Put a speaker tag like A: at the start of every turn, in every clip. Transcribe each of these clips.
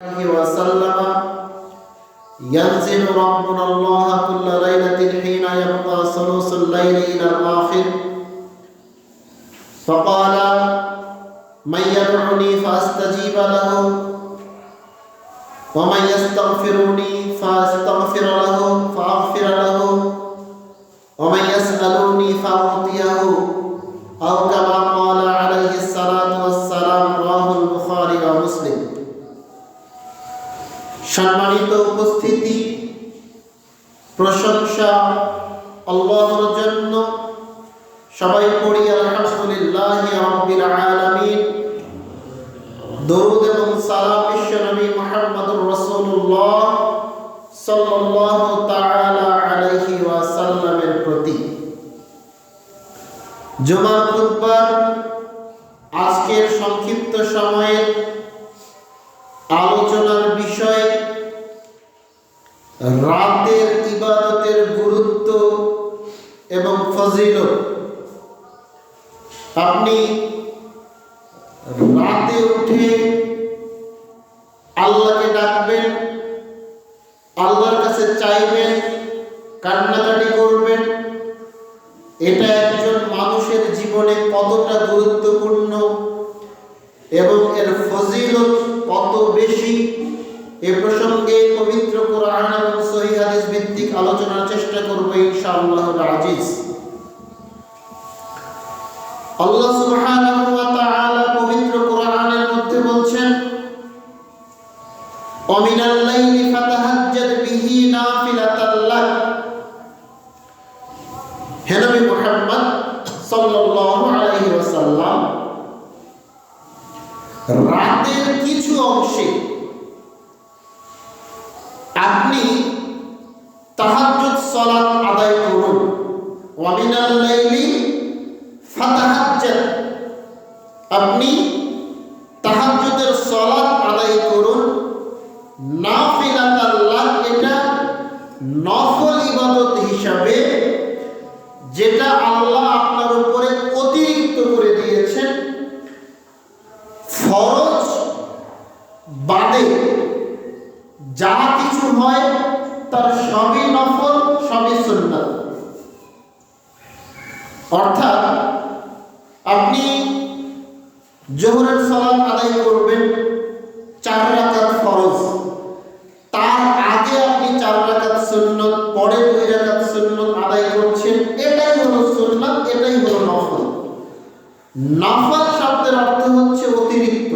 A: وسلم ينزل ربنا الله كل ليلة حين يبقى ثلث الليل إلى الآخر فقال من يدعوني فأستجيب له ومن يستغفرني فأستغفر له فأغفر له ومن يسألني فأعطيه أو كما قال عليه الصلاة والسلام رواه البخاري ومسلم। সম্মানিত উপস্থিতি, প্রশংসা আল্লাহর জন্য। সবাই পড়ি আলহামদুলিল্লাহি রাব্বিল আলামিন। দরুদ এবং সালাম বিশ্বনবী মুহাম্মদুর রাসূলুল্লাহ সাল্লাল্লাহু তাআলা আলাইহি ওয়াসাল্লামের প্রতি। জুমার খুতবার আজকের সংক্ষিপ্ত সময়ের আলোচনার বিষয় রাতের ইবাদতের গুরুত্ব এবং ফজিলত। আপনি রাতে উঠে আল্লাহকে ডাকবেন, আল্লাহর কাছে চাইবেন, কান্নাকাটি করবেন। এটা একজন মানুষের জীবনে কতটা গুরুত্বপূর্ণ এবং এর ফজিলত কত বেশি, এ প্রসঙ্গে পবিত্র কোরআন এবং সহিহ হাদিস ভিত্তিক আলোচনার চেষ্টা করব ইনশাআল্লাহুল আজিজ। আল্লাহ সুবহানাহু ওয়া তাআলা পবিত্র কোরআনের মধ্যে বলছেন, ওয়া মিনাল লাইলি ফাতাহাজ্জাদ বিহি নাফিলাতাল লাক। হে নবী মুহাম্মদ সাল্লাল্লাহু আলাইহি ওয়াসাল্লাম, রাতের কিছু অংশে আপনি তাহাজ্জুদ সালাত আদায় করুন। ওয়া মিনাল লাইলি ফাতাহাজ্জাদ, আপনি তাহাজ্জুদের সালাত আদায় করুন। নাফিলাতাল লাক, এটা নফল ইবাদত হিসাবে, যেটা আল্লাহ আপনার উপরে অতিরিক্ত করে দিয়েছেন। ফরজ বাদে যা কিছু হয় তার সবই নফল, সবই সুন্নাত। অর্থাৎ আপনি জোহরের সালাত আদায় করবেন 4 রাকাত ফরজ, তার আগে আপনি 4 রাকাত সুন্নাত, পরে 2 রাকাত সুন্নাত আদায় করছেন। এটাই হলো সুন্নাত, এটাই হলো নফল। নফল শব্দের অর্থ হচ্ছে অতিরিক্ত,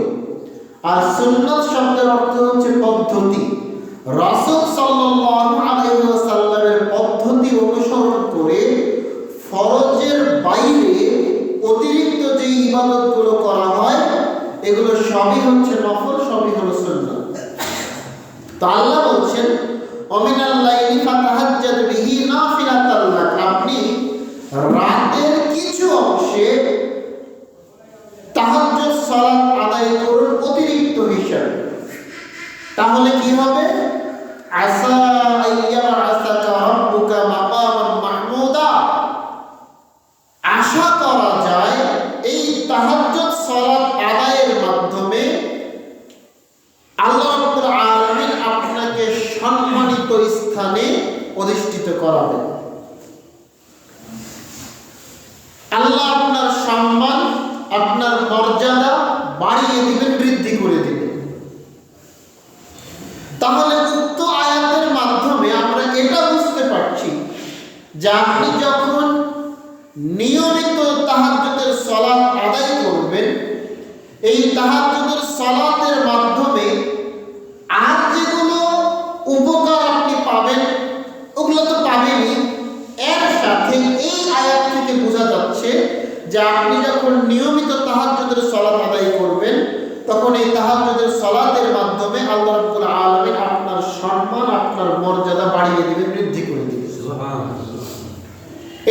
A: আর সুন্নাত শব্দের অর্থ হচ্ছে পদ্ধতি। রাসূল সাল্লাল্লাহু আলাইহি ওয়াসাল্লামের পদ্ধতি অনুসরণ করে ফরজের বাইরে অতিরিক্ত যে ইবাদতগুলো করা হয়, এগুলো সবই হচ্ছে নফল, সবই হলো সুন্নাত। তো আল্লাহ বলছেন, ওয়া মিনাল লাইলি ফাতাহাজ্জাদ বিহি নাফিলাতাল লাক, আপনি রাতের কিছু অংশে তাহাজ্জুদ সালাত আদায় করুন অতিরিক্ত হিসাবে। তাহলে কি হবে? আসা আইয়াবাসাকা রাব্বুকা মাকামান মাহমুদা, আশা করা যায় এই তাহাজ্জুদ সালাত আদায়ের মাধ্যমে আল্লাহ রাব্বুল আলামিন আপনাকে সম্মানিত স্থানে অধিষ্ঠিত করাবেন। আল্লাহ আপনার সম্মান, আপনার মর্যাদা বাড়িয়ে দিবেন, বৃদ্ধি করে দিবেন। তাহলে উক্ত আয়াতের মাধ্যমে আমরা এটা বুঝতে পারছি যে আপনি যখন নিয়মিত তাহাজ্জুদের সালাত আদায় করবেন, এই তাহাজ্জুদের সালাতের মাধ্যমে আর যেগুলো উপকার আপনি পাবেন ওগুলো তো পাবেনই, এর সাথে এই আয়াত থেকে বোঝা যাচ্ছে যে আপনি যখন নিয়মিত তাহাজ্জুদের সালাত আদায় করবেন, তখন এই তাহাজ্জুদের সালাতের মাধ্যমে আল্লাহ রাব্বুল আলামিন আপনার সম্মান, আপনার মর্যাদা বাড়িয়ে দিবেন, বৃদ্ধি করে দিবেন। সুবহানাল্লাহ।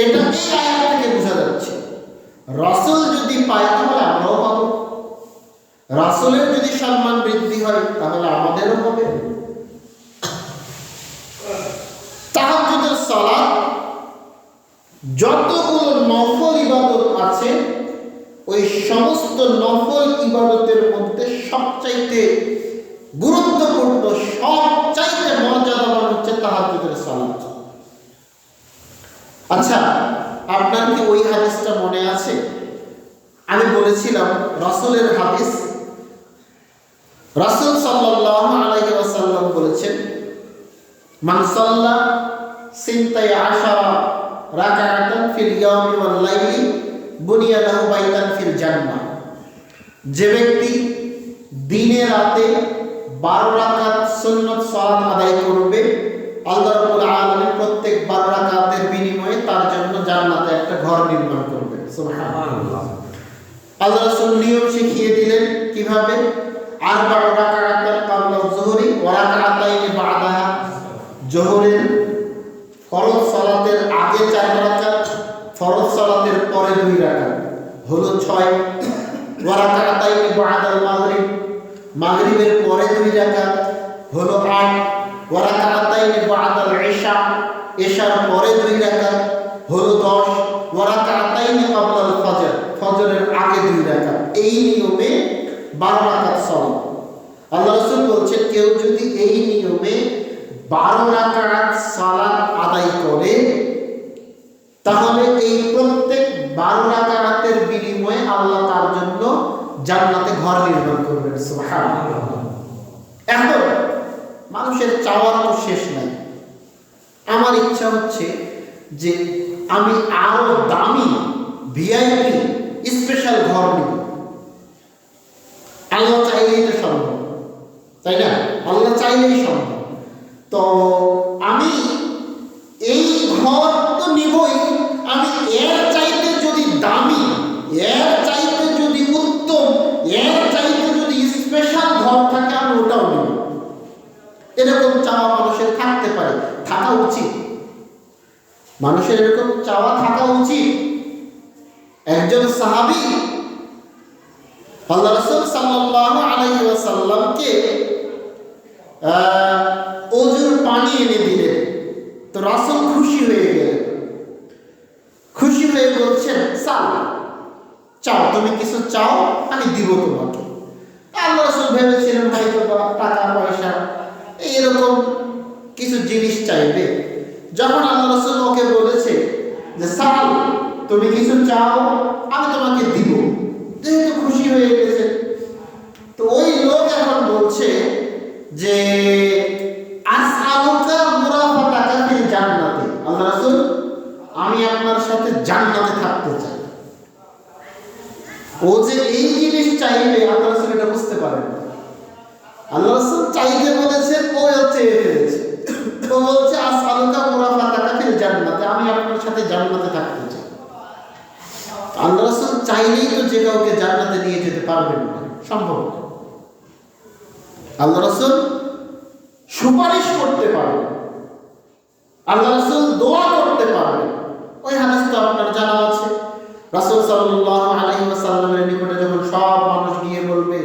A: এটা এই আয়াত থেকে বোঝা যাচ্ছে। রাসূল যদি পায় তাহলে আমরাও পাবো, রাসূলের যদি সম্মান বৃদ্ধি হয় তাহলে আমাদেরও হবে। তাহাজ্জুদের সালাত যতগুলো নফল ইবাদত আছে, ওই সমস্ত নফল ইবাদতের মধ্যে সবচাইতে গুরুত্বপূর্ণ আচ্ছা, আপনার কি ওই হাদিসটা মনে আছে? আমি বলেছিলাম রাসূলের হাদিস। রাসূল সাল্লাল্লাহু আলাইহি ওয়াসাল্লাম বলেছেন, মান সাল্লা সিনতাই আশারা রাকাআতান ফিল ইয়াওমি ওয়াল লাইলি বুনিয়া লাহু বাইতান ফিল জান্নাহ। যে ব্যক্তি দিনে রাতে 12 রাকাত সুন্নাত সালাত আদায় করবে, আল্লাহ রাব্বুল আলামিন প্রত্যেক 12 রাকাতের বিনিময়ে তার জন্য জান্নাতে একটা ঘর নির্মাণ করবেন। সুবহানাল্লাহ। আল্লাহ রাসূল নিয়ম শিখিয়ে দিলেন কিভাবে। 4 রাকাতান ক্বাবলা যুহরি ওয়া রাকাতাইনি বা'দাহা। যোহরের ফরজ সালাতের আগে 4 রাকাত, ফরজ সালাতের পরে 2 রাকাত, হলো 6। ওয়া রাকাতাইনি বা'দাল মাগরিব, মাগরিবের পরে 2 রাকাত, হলো 8। ওয়া রাকাতাইনি বা'দাল ইশা, ইশার পরে 2 রাকাত, হলো 10। ওয়া রাকাতাইনি ক্বাবলাল ফজর, ফজরের আগে 2 রাকাত। এই নিয়মে 12 রাকাত সালাত। আল্লাহ রাসূল বলছেন, কেউ যদি এই নিয়মে 12 রাকাত সালাত আদায় করে, তাহলে এই প্রত্যেক 12 রাকাতের বিনিময়ে আল্লাহ তার জন্য জান্নাতে ঘর নির্মাণ করবেন। সুবহানাল্লাহ। এখন মানুষের চাওয়ার তো শেষ নাই। আমার ইচ্ছা হচ্ছে যে আমি আরো দামি ভিআইপি স্পেশাল ঘর নিব। আল্লাহ চাইলেই তো সম্ভব, তাই না? আল্লাহ চাইলেই সম্ভব। তো আমি এই ঘর তো নিবই, আমি এর চাইতে যদি দামি, এর চাইতে যদি উত্তম, এর চাইতে যদি স্পেশাল ঘর থাকে, আমি ওটাও নিব। এরকম চাওয়া মানুষের থাকতে পারে, থাকা উচিত। মানুষের এরকম চাওয়া থাকা উচিত। একজন সাহাবী আল্লাহ রাসূল সাল্লাল্লাহু আলাইহি ওয়াসাল্লামকে ওযুর পানি এনে দিলেন। তো রাসূল খুশি হয়ে গেলেন। খুশি হয়ে বলছেন, চাও, তুমি কিছু চাও, আমি দিব তোমাকে। আল্লাহ রাসূল ভেবেছিলেন হয়তো টাকা পয়সা এরকম কিছু জিনিস চাইবে। যখন আল্লাহ রাসূল ওকে বলেছে যে তুমি কিছু চাও, আমি তোমাকে দিব, যেহেতু খুশি হয়ে গেছে, তো ওই লোক এখন বলছে যে আসআলুকা মুরাফাতাকা ফিল জান্নাতি। আল্লাহ রাসূল, আমি আপনার সাথে জান্নাতে থাকতে চাই। ও যে এই জিনিস চাইবে, আল্লাহ রাসূল এটা বুঝতে পারেন না। আল্লাহ রাসূল চাইতে বলেছেন, ও চেয়ে ফেলেছে। তো বলছে আসআলুকা মুরাফাতাকা ফিল জান্নাতি, আমি আপনার সাথে জান্নাতে থাকতে চাই। আল্লাহ রাসূল চাইলেই তো যে কাউকে জান্নাতে নিয়ে যেতে পারবেন না, সম্ভব না। আল্লাহ রাসূল সুপারিশ করতে পারবেন, আল্লাহ রাসূল দোয়া করতে পারবেন। ওই হাদিস তো আপনার জানা আছে। রাসূল সাল্লাল্লাহু আলাইহি ওয়াসাল্লামের নিকটে যখন সব মানুষ গিয়ে বলবে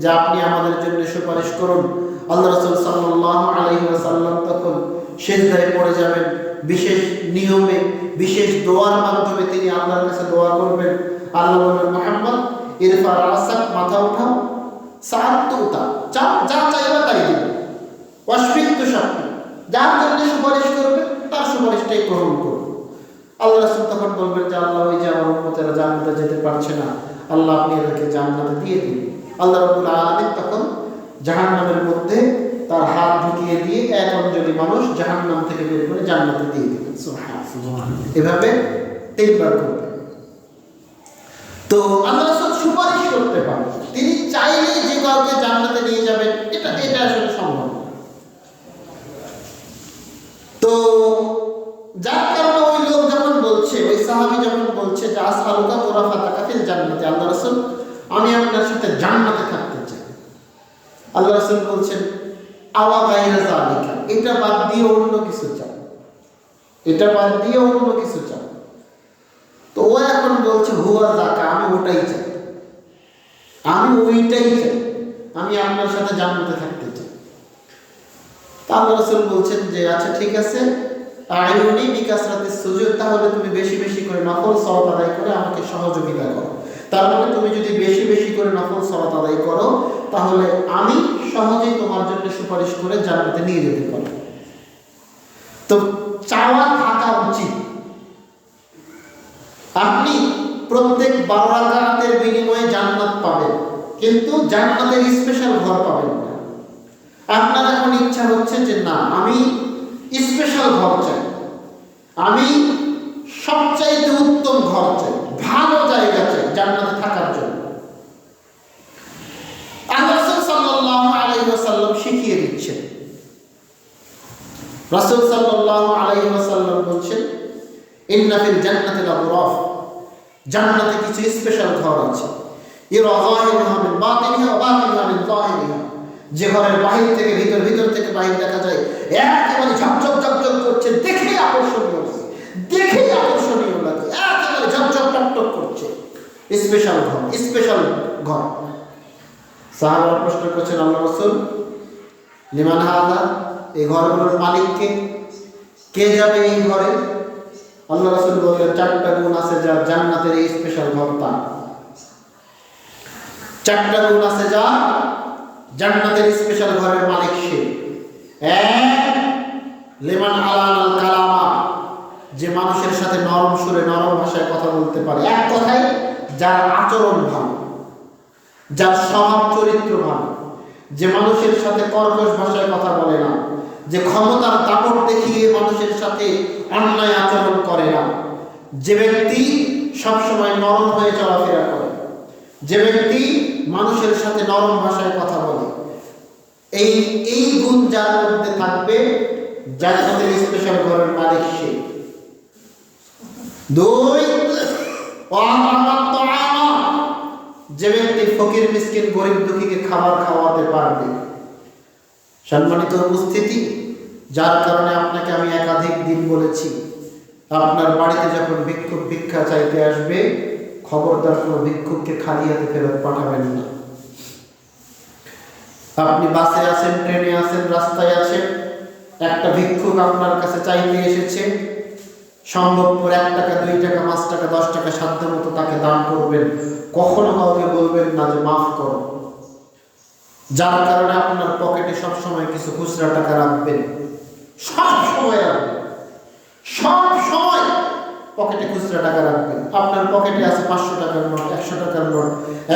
A: যে আপনি আমাদের জন্য সুপারিশ করুন, আল্লাহ রাসূল সাল্লাল্লাহু আলাইহি ওয়াসাল্লাম তখন সিজদায় পড়ে যাবেন। বিশেষ নিয়মে, বিশেষ দোয়ার মাধ্যমে তিনি আল্লাহর কাছে দোয়া করবেন। আল্লাহ বলবেন, মুহাম্মদ ইরফা রাসাক, মাথা উঠাও, সাআতুতা, যা চাইবা তাই দিব, ওয়াশফিকতু শাফি, যার জন্য সুপারিশ করবে তার সুপারিশটাই গ্রহণ করবে। আল্লাহ রাসূল তখন বলবেন যে আল্লাহ, ওই যে আমার উম্মতেরা জান্নাতে যেতে পারছে না, আল্লাহ আপনি এদেরকে জান্নাতে দিয়ে দিন। আল্লাহ রাব্বুল আলামিন তখন জাহান্নামের মধ্যে তার হাত ঢুকিয়ে দিয়ে এক অঞ্জলি মানুষ জাহান্নাম থেকে বের করে জান্নাতে দিয়ে দিবেন। সুবহানাল্লাহ। এভাবে 3 বার করবে। তো আল্লাহ রাসূল সুপারিশ করতে পারেন, তিনি চাইলে যে কাউকে জান্নাতে নিয়ে যাবেন, এটা আসলে সম্ভব। তো যার কারণে ওই লোক যখন বলছে, ওই সাহাবী যখন বলছে যে আসআলুকা মুরাফাতাকা ফিল জান্নাতি, আল্লাহ রাসূল আমি আপনার সাথে জান্নাতে থাকতে চাই। আল্লাহ রাসূল বলছেন, আওয়া গায়রা যালিকা, এটা বাদ দিয়ে অন্য কিছু চাও, এটা বাদ দিয়ে অন্য কিছু চাও। তো ও এখন বলছে, হুয়া যাকা, আমি ওটাই চাই, আমি ওইটাই চাই, আমি আপনার সাথে জান্নাতে থাকতে চাই। তা আল্লাহ রাসূল বলছেন যে আচ্ছা ঠিক আছে, আইউনি বিকাসরাতিস সুজুদ, তাহলে তুমি বেশি বেশি করে নফল সালাত আদায় করে আমাকে সহযোগিতা করো। তার মানে তুমি যদি বেশি বেশি করে নফল সালাত আদায় করো, তাহলে আমি সহজেই তোমার জন্য সুপারিশ করে জান্নাতে নিয়ে যেতে পারবো। তো চাওয়া থাকা উচিত। আপনি প্রত্যেক 12 রাকাতের বিনিময়ে জান্নাত পাবেন, কিন্তু জান্নাতের স্পেশাল ঘর পাবেন না। আপনার এখন ইচ্ছা হচ্ছে যে না, আমি স্পেশাল ঘর চাই, আমি সবচাইতে উত্তম ঘর চাই, ভালো জায়গা চাই জান্নাতে থাকার জন্য। রাসূল সাল্লাল্লাহু আলাইহি ওয়াসাল্লাম শিখিয়ে দিচ্ছেন। রাসূল সাল্লাল্লাহু আলাইহি ওয়াসাল্লাম বলছেন, ইন্না ফিল জান্নাতি লাগুরাফ, জান্নাতে কিছু স্পেশাল ঘর আছে। ইরা যাহিরুহা মিন বাতিনিহা ওয়া বাতিনুহা মিন যাহিরিহা, যে ঘরের বাহির থেকে ভিতর, ভিতর থেকে বাহির দেখা যায়, একেবারে ঝকঝক ঝকঝক করছে, দেখেই আকর্ষণীয় লাগে, দেখেই আকর্ষণীয় লাগে, একেবারে ঝকঝক টকটক করছে। স্পেশাল ঘর, স্পেশাল ঘর। সাহাবারা প্রশ্ন করছেন, আল্লাহ রাসূল, লিমান হাদা, এই ঘরগুলোর মালিককে, কে যাবে এই ঘরে? আল্লাহ রাসূল বললেন, 4টা গুণ আছে যার জান্নাতের এই স্পেশাল ঘর তার। 4টা গুণ আছে যার জান্নাতের স্পেশাল ঘরের মালিক সে। এক, লিমান আলানাল কালামা, যে মানুষের সাথে নরম সুরে নরম ভাষায় কথা বলতে পারে। এক কথায় যার আচরণ ভালো, যার স্বভাব চরিত্র ভালো, যে মানুষের সাথে কর্কশ ভাষায় কথা বলে না, যে ক্ষমতার দাপট দেখিয়ে মানুষের সাথে অন্যায় আচরণ করে না, যে ব্যক্তি সবসময় নরম হয়ে চলাফেরা করে, যে ব্যক্তি মানুষের সাথে নরম ভাষায় কথা বলে, এই গুণ যার মধ্যে থাকবে, জান্নাতের স্পেশাল ঘরের মালিক সে। 2, যে ব্যক্তি ফকির মিসকিন গরিব দুঃখীকে খাবার খাওয়াতে পারবে। সম্মানিত উপস্থিতি, যার কারণে আপনাকে আমি একাধিক দিন বলেছি, আপনার বাড়িতে যখন ভিক্ষুক ভিক্ষা চাইতে আসবে, খবরদার কোনো ভিক্ষুককে খালি হাতে ফেরত পাঠাবেন না। আপনি বাসে আছেন, ট্রেনে আছেন, রাস্তায় আছেন, একটা ভিক্ষুক আপনার কাছে চাইতে এসেছে, সম্ভবপর 1 টাকা, 2 টাকা, 5 টাকা, 10 টাকা সাধ্য মতো তাকে দান করবেন। কখনো কাউকে বলবেন না যে মাফ করো। যার কারণে আপনার পকেটে সবসময় কিছু খুচরা টাকা রাখবেন, সব সময় রাখবেন, সব সময় পকেটে খুচরা টাকা রাখবেন। আপনার পকেটে আছে 500 টাকার নোট, 100 টাকার নোট,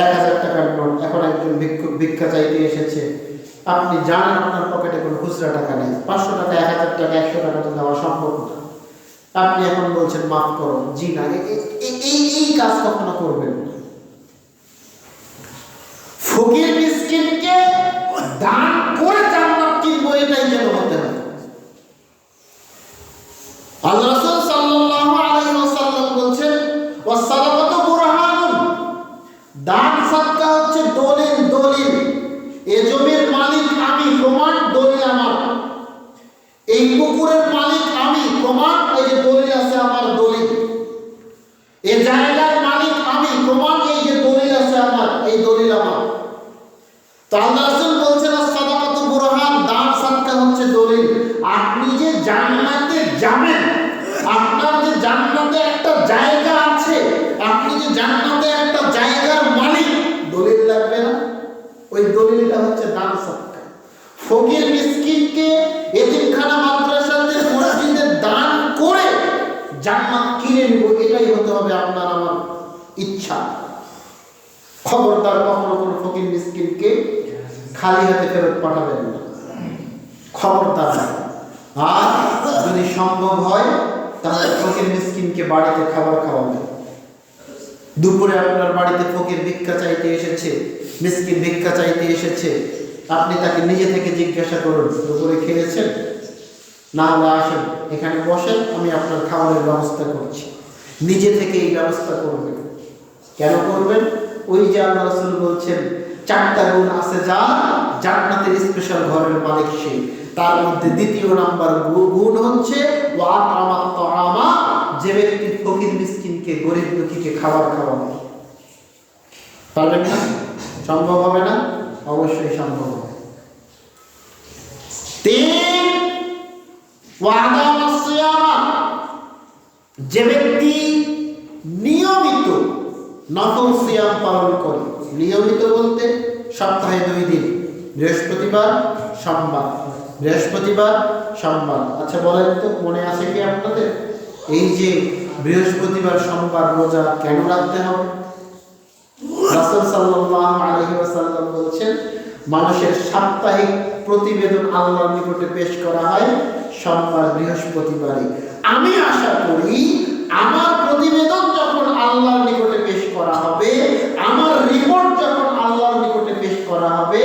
A: 1000 টাকার নোট। এখন একজন ভিক্ষুক ভিক্ষা চাইতে এসেছে, আপনি জানেন আপনার পকেটে কোনো খুচরা টাকা নেই, 500 টাকা, 1000 টাকা, 100 টাকা তো দেওয়া সম্ভব না। আপনি এখন বলছেন মাফ করো। জি না, এই কাজ কখনো করবেন না। ফকির মিসকিনকে দান করে জান্নাত কিনবো, এটাই যেন হতে হয়। আল্লাহ রাসূল সাল্লাল্লাহু আলাইহি ওয়াসাল্লাম বলছেন, ওয়াসসালাকাতু বুরহানুন, দান সাদকা হচ্ছে দলিল। দলিল, এই জমির মালিক আমি, প্রমাণ দলিল আমার। এই পুকুরের মালিক আমি, প্রমাণ এই যে দলিল আছে আমার, দলিল। এই জায়গার মালিক আমি, প্রমাণ এই যে দলিল আছে আমার, এই দলিল আমার। তো আল্লাহ রাসূল বলছেন, সাদাকাতু বুরহান, দান সাদকা হচ্ছে দলিল। আপনি যে জান্নাতে যাবেন, আপনার যে জান্নাতে একটা জায়গা আছে, আপনি যে জান্নাতে একটা জায়গার মালিক, দলিল লাগবে না? ওই দলিলটা হচ্ছে দান সাদকা। ফকির মিসকিনকে এতিমখানা, মাদ্রাসাতে, মসজিদে দান করে জান্নাত কিনে নিব, এটাই হতে হবে আপনার আমার ইচ্ছা। খবরদার কখনো কোনো ফকির মিসকিনকে খালি হাতে ফেরত পাঠাবেন না, খবরদার। আর যদি সম্ভব হয় তাহলে ফকির মিসকিনকে বাড়িতে খাবার খাওয়াবেন। দুপুরে আপনার বাড়িতে ফকির ভিক্ষা চাইতে এসেছে, মিসকিন ভিক্ষা চাইতে এসেছে, আপনি তাকে নিজে থেকে জিজ্ঞাসা করুন, দুপুরে খেয়েছেন? না হলে আসেন, এখানে বসেন, আমি আপনার খাবারের ব্যবস্থা করছি। নিজে থেকে এই ব্যবস্থা করবেন। কেন করবেন? ওই যে আল্লাহ রাসূল বলছেন, 4টা গুণ আছে যার জান্নাতের স্পেশাল ঘরের মালিক সে। তার মধ্যে 2য় নাম্বার গুণ হচ্ছে ওয়াতামাত তাআমা, যে ব্যক্তি ফকির মিসকিনকে, গরিব দুঃখীকে খাবার খাওয়াবে। পারবেন না? সম্ভব হবে না? অবশ্যই সম্ভব হবে। 3, ওয়াদামাস সিয়ামা, যে ব্যক্তি নিয়মিত নফল সিয়াম পালন করে। নিয়মিত বলতে সপ্তাহে 2 দিন, বৃহস্পতিবার, সোমবার, বৃহস্পতিবার, সোমবার। আচ্ছা বলেন তো, মনে আছে কি আপনাদের? এই যে বৃহস্পতিবার, সোমবার রোজা কেন রাখতে হবে? রাসূল সাল্লাল্লাহু আলাইহি ওয়াসাল্লাম বলেছেন, মানুষের সাপ্তাহিক প্রতিবেদন আল্লাহর নিকটে পেশ করা হয় সোমবার বৃহস্পতিবারে। আমি আশা করি আমার প্রতিবেদন যখন আল্লাহর নিকটে পেশ করা হবে, আমার রিপোর্ট যখন আল্লাহর নিকটে পেশ করা হবে,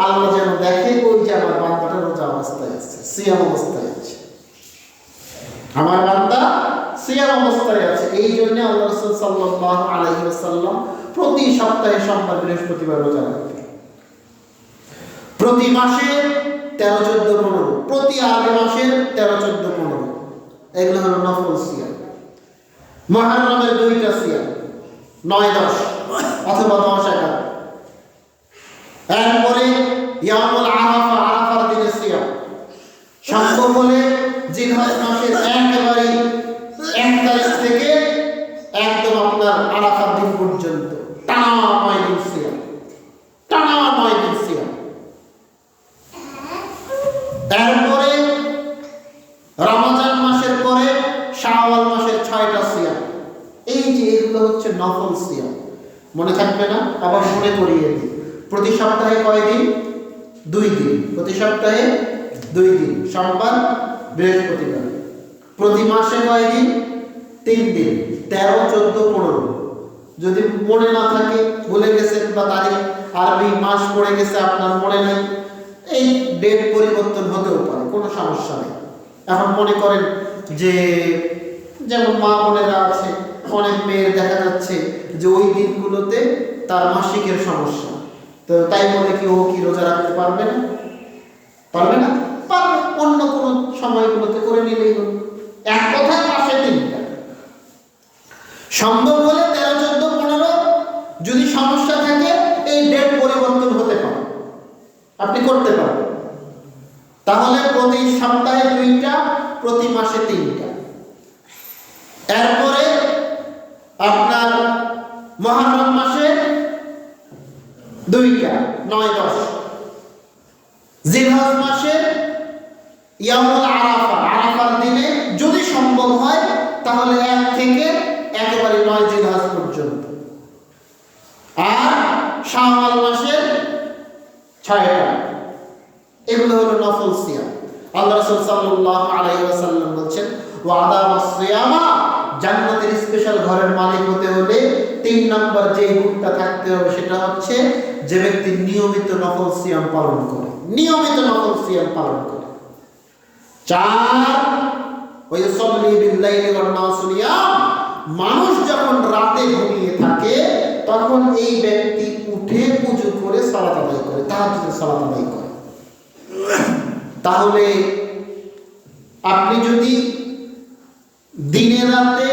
A: আল্লাহ যেন দেখে ওই যে আমার বান্দাটা রোজা অবস্থায় আছে, সিয়াম অবস্থায় আছে, আমার বান্দা সিয়াম অবস্থায় আছে। এই জন্য আল্লাহ রাসূল সাল্লাল্লাহু আলাইহি ওয়াসাল্লাম প্রতি সপ্তাহে সোমবার বৃহস্পতিবার রোজা রাখতেন। প্রতি মাসে 13, 14, 15, প্রতি আরবি মাসের 13, 14, 15 এগুলো হলো নফল সিয়াম। মুহররমের 2টা সিয়াম 9, 10 অথবা 10, 11। এরপরে ইয়ামুল আরাফা, আরাফার দিনে সিয়াম। সম্ভব হলে জিলহজ মাসের একেবারে 1 তারিখ থেকে একদম আপনার আরাফার দিন পর্যন্ত টানা 9 দিন সিয়াম, টানা 9 দিন সিয়াম। তারপরে রমজান মাসের পরে শাওয়াল মাসের 6টা সিয়াম। এই যে এগুলো হচ্ছে নফল সিয়াম। মনে থাকবে না? আবার মনে করিয়ে দিই। প্রতি সপ্তাহে কয় দিন? 2 দিন। প্রতি সপ্তাহে 2 দিন, সোমবার বৃহস্পতিবার। প্রতি মাসে কয় দিন? 3 দিন, 13, 14, 15। যদি মনে না থাকে, ভুলে গেছেন বা তারিখ আরবি মাস পড়ে গেছে আপনার মনে নাই, এই ডেট পরিবর্তন হতেও পারে, কোনো সমস্যা নেই। এখন মনে করেন যে যেমন মা বোনেরা আছে, অনেক মেয়ের দেখা যাচ্ছে যে ওই দিনগুলোতে তার মাসিকের সমস্যা, তো তাই বলে কি ও কি রোজা রাখতে পারবে না? পারবে না? পারবে, অন্য কোনো সময়গুলোতে করে নিলেই হলো। এক কথায় মাসে 3টা। সম্ভব হলে 13, 14, 15 যদি সমস্যা থাকে এই ডেট পরিবর্তন হতে পারে, আপনি করতে পারবেন। তাহলে প্রতি সপ্তাহে 2টা, প্রতি মাসে 3টা। এরপরে আপনার মুহররম মাসে 2টা, 9, 10। জিলহজ মাসে ইয়ামুল আরাফা, আরাফার দিনে যদি সম্ভব হয় তাহলে 1 থেকে একেবারে 9 জিলহজ পর্যন্ত। আর শাওয়াল মাসের 6টা। এগুলো হলো নফল সিয়াম। আল্লাহ রাসূল সাল্লাল্লাহু আলাইহি ওয়াসাল্লাম বলেছেন, ওয়াদা ওয়াসিয়ামা, জান্নাতের স্পেশাল ঘরের মালিক হতে হলে 3 নাম্বার যে গুণটা থাকতে হবে সেটা হচ্ছে যে ব্যক্তি নিয়মিত নফল সিয়াম পালন করে, নিয়মিত নফল সিয়াম পালন করে। 4, ওয়াইসাল্লি বিল-লাইলি ওয়ান-নাসু নিয়াম, মানুষ যখন রাতে ঘুমিয়ে থাকে তখন এই ব্যক্তি উঠে ওযু করে সালাত আদায় করে, তাহাজ্জুদের সালাত আদায় করে। তাহলে আপনি যদি দিনে রাতে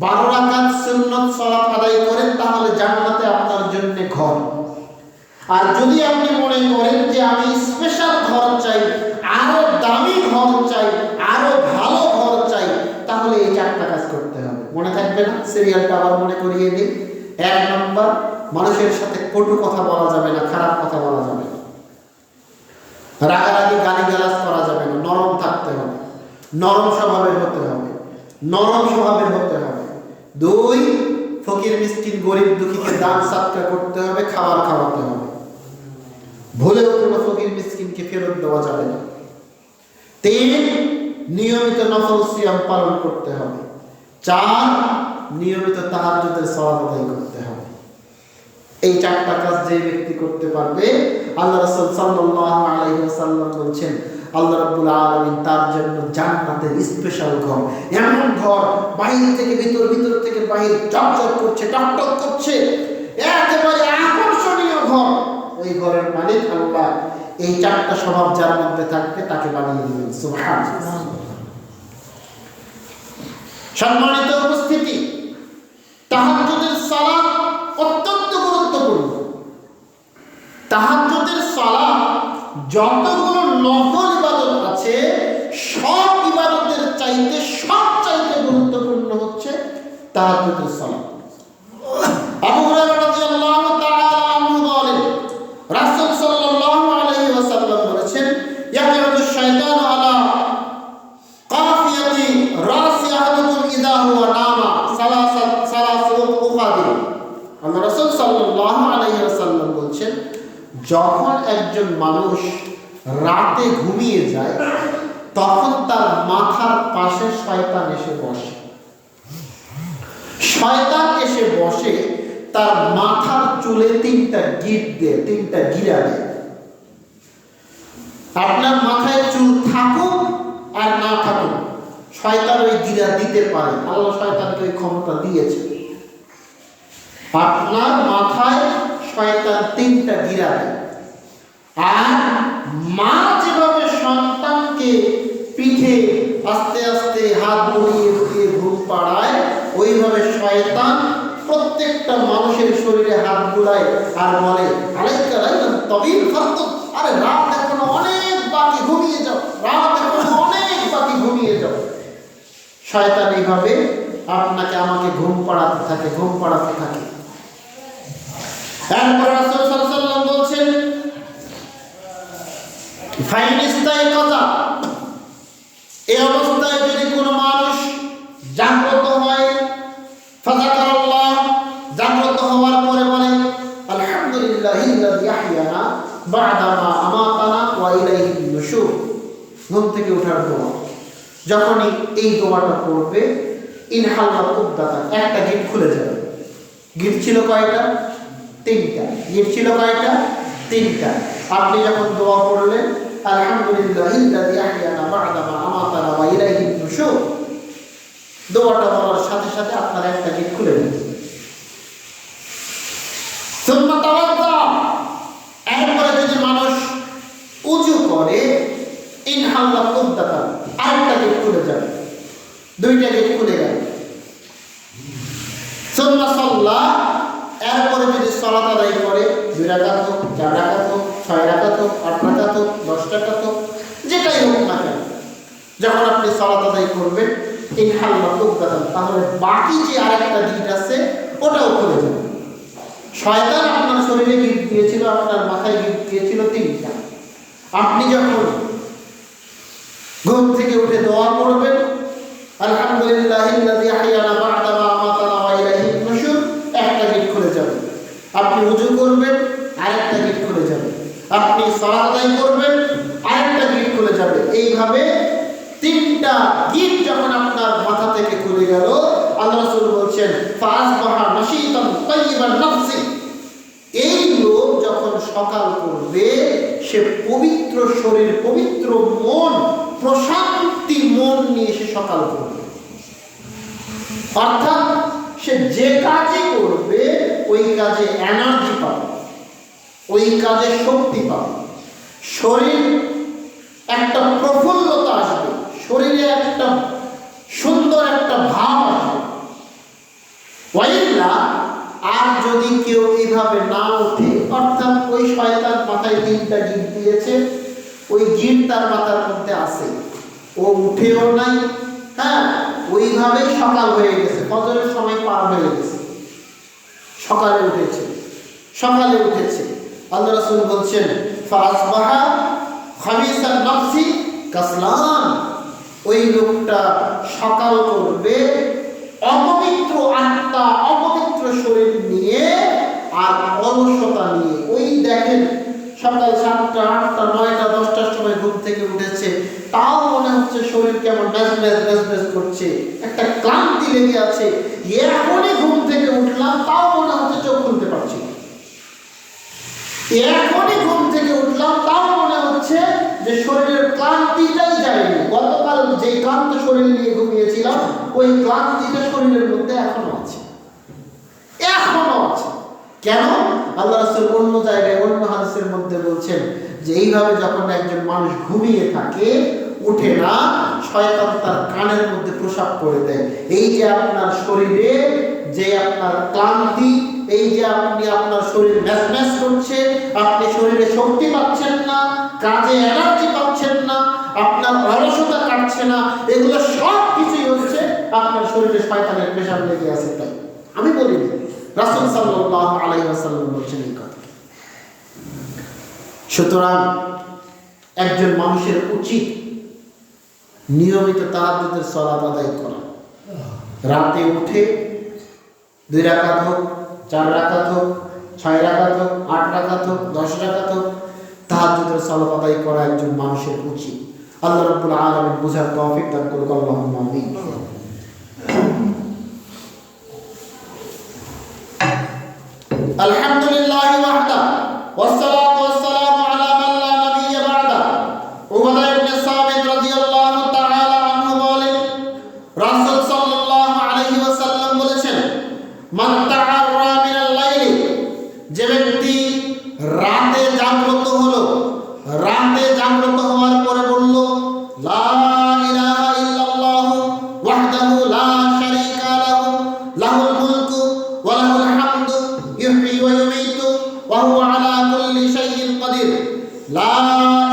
A: 12 রাকাত সুন্নত সালাত আদায় করেন তাহলে জান্নাতে আপনার জন্য ঘর। আর যদি আপনি মনে করেন যে আমি স্পেশাল ঘর চাই, আরো দামি ঘর চাই, আরো ভালো ঘর চাই, তাহলে এই 4টা কাজ করতে হবে। মনে থাকবে না? সিরিয়ালটা আবার মনে করিয়ে দিই। 1 নাম্বার, মানুষের সাথে কটু কথা বলা যাবে না, খারাপ কথা বলা যাবে না, রাগারাগি গালিগালাজ করা যাবে না, নরম থাকতে হবে, নরম স্বভাবের হতে হবে, নরম স্বভাবের হতে হবে। 2, ফকির মিসকিন গরিব দুঃখীকে দান সদকা করতে হবে, খাবার খাওয়াতে হবে, ভুলেও কোনো ফকির মিসকিনকে ফেরত দেওয়া যাবে না। 3, নিয়মিত নফল সিয়াম পালন করতে হবে। 4, নিয়মিত তাহাজ্জুদের সালাত আদায় করতে হবে। এই 4টা কাজ যে ব্যক্তি করতে পারবে, আল্লাহ রাসূল সাল্লাল্লাহু আলাইহি ওয়াসাল্লাম বলেছেন আল্লাহ রাব্বুল আলামিন তার জন্য জান্নাতের স্পেশাল ঘর, এমন ঘর বাইরে থেকে ভিতর, ভিতর থেকে বাইরে চকচক করছে, টকটক করছে, একেবারে আকর্ষণীয় ঘর। ওই ঘরের মালিক আল্লাহ। এই 4টা স্বভাব যার মধ্যে থাকবে তাকে বানিয়ে দিবেন। সুবহানাল্লাহ। সম্মানিত উপস্থিতি, তাহাজ্জুদের সালাত অত্যন্ত গুরুত্বপূর্ণ। তাহাজ্জুদের সালাত যতগুলো নফল ইবাদত আছে সব ইবাদতের চাইতে সবচাইতে গুরুত্বপূর্ণ হচ্ছে তাহাজ্জুদের সালাত। আবু হুরায়রা রাদিয়াল্লাহু তাআলা আনহু বলেন, রাসূল সাল্লাল্লাহু আলাইহি ওয়াসাল্লাম বলেছেন, ইয়াকুলু শাইতানু আলা কাফিয়াতি রাসি আহাদুকুম ইযা হুয়া একজন মানুষ রাতে ঘুমিয়ে যায়, তখন তার মাথার পাশে শয়তান এসে বসে। শয়তান এসে বসে তার মাথার চুলে 3টা গিট দেয়, 3টা গিরা দেয়। আপনার মাথায় চুল থাকুক আর না থাকুক, শয়তান ওই গিরা দিতে পারে। আল্লাহ শয়তানকে ওই ক্ষমতা দিয়েছে। আপনার মাথায় শয়তান 3টা গিরা দেয়। আর মা যেভাবে সন্তানকে পিঠে আস্তে আস্তে হাত বুলিয়ে বুলিয়ে ঘুম পাড়ায়, ওইভাবে শয়তান প্রত্যেকটা মানুষের শরীরে হাত বুলায় আর বলে, আলাইকা লাইলান তাবিল ফারকুদ, আরে রাত এখনো অনেক বাকি, ঘুমিয়ে যাও, রাত এখনো অনেক বাকি, ঘুমিয়ে যাও। শয়তান এইভাবে আপনাকে আমাকে ঘুম পাড়াতে থাকে, ঘুম পাড়াতে থাকে। এরপর রাসূল সাল্লাল্লাহু আলাইহি ওয়াসাল্লাম বলছেন, ফাইনিস্তাইকাযা, এই অবস্থায় যদি কোনো মানুষ জাগ্রত হয়, ফাযাকারাল্লাহ, জাগ্রত হওয়ার পরে বলে, আলহামদুলিল্লাহিল্লাযী আহইয়ানা বা'দা মা আমাতানা ওয়া ইলাইহিন নুশুর, ঘুম থেকে ওঠার দোয়া। যখনই এই দোয়াটা পড়বে, ইনহাল্লাহ উদ্দাতা, একটা গিট খুলে যাবে। গিট ছিল কয়টা? 3টা। গিট ছিল কয়টা? 3টা। আপনি যখন দোয়া পড়লেন, আলহামদুলিল্লাহিল্লাযী আহইয়ানা বা'দা মা আমাতানা ওয়া ইলাইহিন নুশুর, দোয়াটা বলার সাথে সাথে আপনার একটা গিট খুলে যাবে। সুম্মা তাওয়াদ্দা, এরপরে যদি মানুষ উযু করে, ইনহাল্লাহ উদ্দাতা, আরেকটা গিট খুলে যাবে, 2টা গিট খুলে গেল। সুম্মা সাল্লা, এরপরে যদি সালাত আদায় করে, 2 রাকাত হোক, 4 রাকাত হোক, 6 রাকাত হোক, 8 রাকাত হোক, 10 রাকাত হোক, যেটাই হোক না কেন, যখন আপনি সালাত আদায় করবেন, ইনহাল্লাহ উদ্দাতা, তাহলে বাকি যে আরেকটা গিট আছে ওটাও খুলে যাবে। শয়তান আপনার শরীরে গিট দিয়েছিল, আপনার মাথায় গিট দিয়েছিল 3টা। আপনি যখন ঘুম থেকে উঠে দোয়া পড়বেন, আলহামদুলিল্লাহিল্লাযী আহইয়ানা বা'দা মা আমাতানা ওয়া ইলাইহিন নুশুর, একটা গিট খুলে যাবে। আপনি ওযু করবেন, আরেকটা গিট খুলে যাবে। আপনি সালাত আদায় করবেন, আরেকটা গিট খুলে যাবে। এইভাবে 3টা গিট যখন আপনার মাথা থেকে খুলে গেল, আল্লাহ রাসূল বলছেন, ফাসবাহা নাশীতান তাইয়িবান নাফসি, এই লোক যখন সকাল করবে, সে পবিত্র শরীর, পবিত্র মন, প্রশান্তি মন নিয়ে সে সকাল করবে। অর্থাৎ সে যে কাজই করবে, ওই কাজে এনার্জি পাবে, ওই কাজে শক্তি পাবে, শরীর একটা প্রফুল্লতা আসবে, শরীরে একটা সুন্দর একটা ভাব আসবে। ওয়াইল্লা, আর যদি কেউ এইভাবে না ওঠে, অর্থাৎ ওই শয়তান মাথায় 3টা গিট দিয়েছে, ওই গিট তার মাথার মধ্যে আছে, ও উঠেও নাই, হ্যাঁ, ওইভাবেই সকাল হয়ে গেছে, ফজরের সময় পার হয়ে গেছে, সকালে উঠেছে, সকালে উঠেছে। আল্লাহ রাসূল বলছেন, ফাসবাহা খাবিসান নাফসি কাসলান, ওই লোকটা সকাল করবে অপবিত্র আত্মা, অপবিত্র শরীর নিয়ে আর অলসতা নিয়ে। ওই দেখেন সকাল 7টা, 8টা, 9টা, 10টার সময় ঘুম থেকে উঠেছে, তাও মনে হচ্ছে শরীর কেমন ম্যাজ করছে, একটা ক্লান্তি লেগে আছে। এখনই ঘুম থেকে উঠলাম, তাও মনে হচ্ছে চোখ খুলতে পারছি না। এখনই ঘুম থেকে উঠলাম, তাও মনে হচ্ছে যে শরীরের ক্লান্তিটাই যায়নি। গতকাল যে ক্লান্ত শরীর নিয়ে ঘুমিয়েছিলাম, ওই ক্লান্তিটা শরীরের মধ্যে এখনো আছে, এখনো আছে। কেন? আল্লাহ রাসূল অন্য জায়গায়, অন্য হাদিসের মধ্যে বলছেন যে এইভাবে যখন একজন মানুষ ঘুমিয়ে থাকে, উঠে না, শয়তান তার কানের মধ্যে প্রসাব করে দেয়। এই যে আপনার শরীরে যে আপনার ক্লান্তি, এই যে আপনি আপনার শরীর ম্যাচ করছে, আপনি শরীরে শক্তি পাচ্ছেন না, কাজে এনার্জি পাচ্ছেন না, আপনার অলসতা কাটছে না, এগুলো সব কিছুই হচ্ছে আপনার শরীরে শয়তানের প্রেসার লেগে আছে। তাই আমি বলিনি, রাসূল সাল্লাল্লাহু আলাইহি ওয়াসাল্লাম বলছেন এই কথা। সুতরাং একজন মানুষের উচিত নিয়মিত তাহাজ্জুদের সালাত আদায় করা। রাতে উঠে 2 রাকাত হোক, 4 রাকাত হোক, 6 রাকাত হোক, 8 রাকাত হোক, 10 রাকাত হোক, তাহাজ্জুদের সালাত আদায় করা একজন মানুষের উচিত। আল্লাহ রাব্বুল আলামিন বুঝার তৌফিক দান করুক, আল্লাহুম্মা আমিন। আলহামদুলিল্লাহ ওয়াহদা ওয়াসসালাতু ওয়াসসালামু আলা মান লা নাবিয়্যা বা'দা। উবাদা ইবনে সামিত রাদিয়াল্লাহু তাআলা আনহু বলেন, রাসূল সাল্লাল্লাহু আলাইহি ওয়াসাল্লাম বলেছেন, মান তা'আররা মিনাল লাইলি, যে ব্যক্তি রাতে জাগ্রত হলো, রাতে জাগ্রত হওয়ার পরে বলল লা ইলাহা ইল্লাল্লাহ ওয়াহদাহু লা শারীকা লাহু লাহুল মুলকু ওয়া লাহুল হামদু ইহয়ি ওয়া ইউমীতু ওয়া হুয়া আলা কুল্লি শাইইন কাদির, লা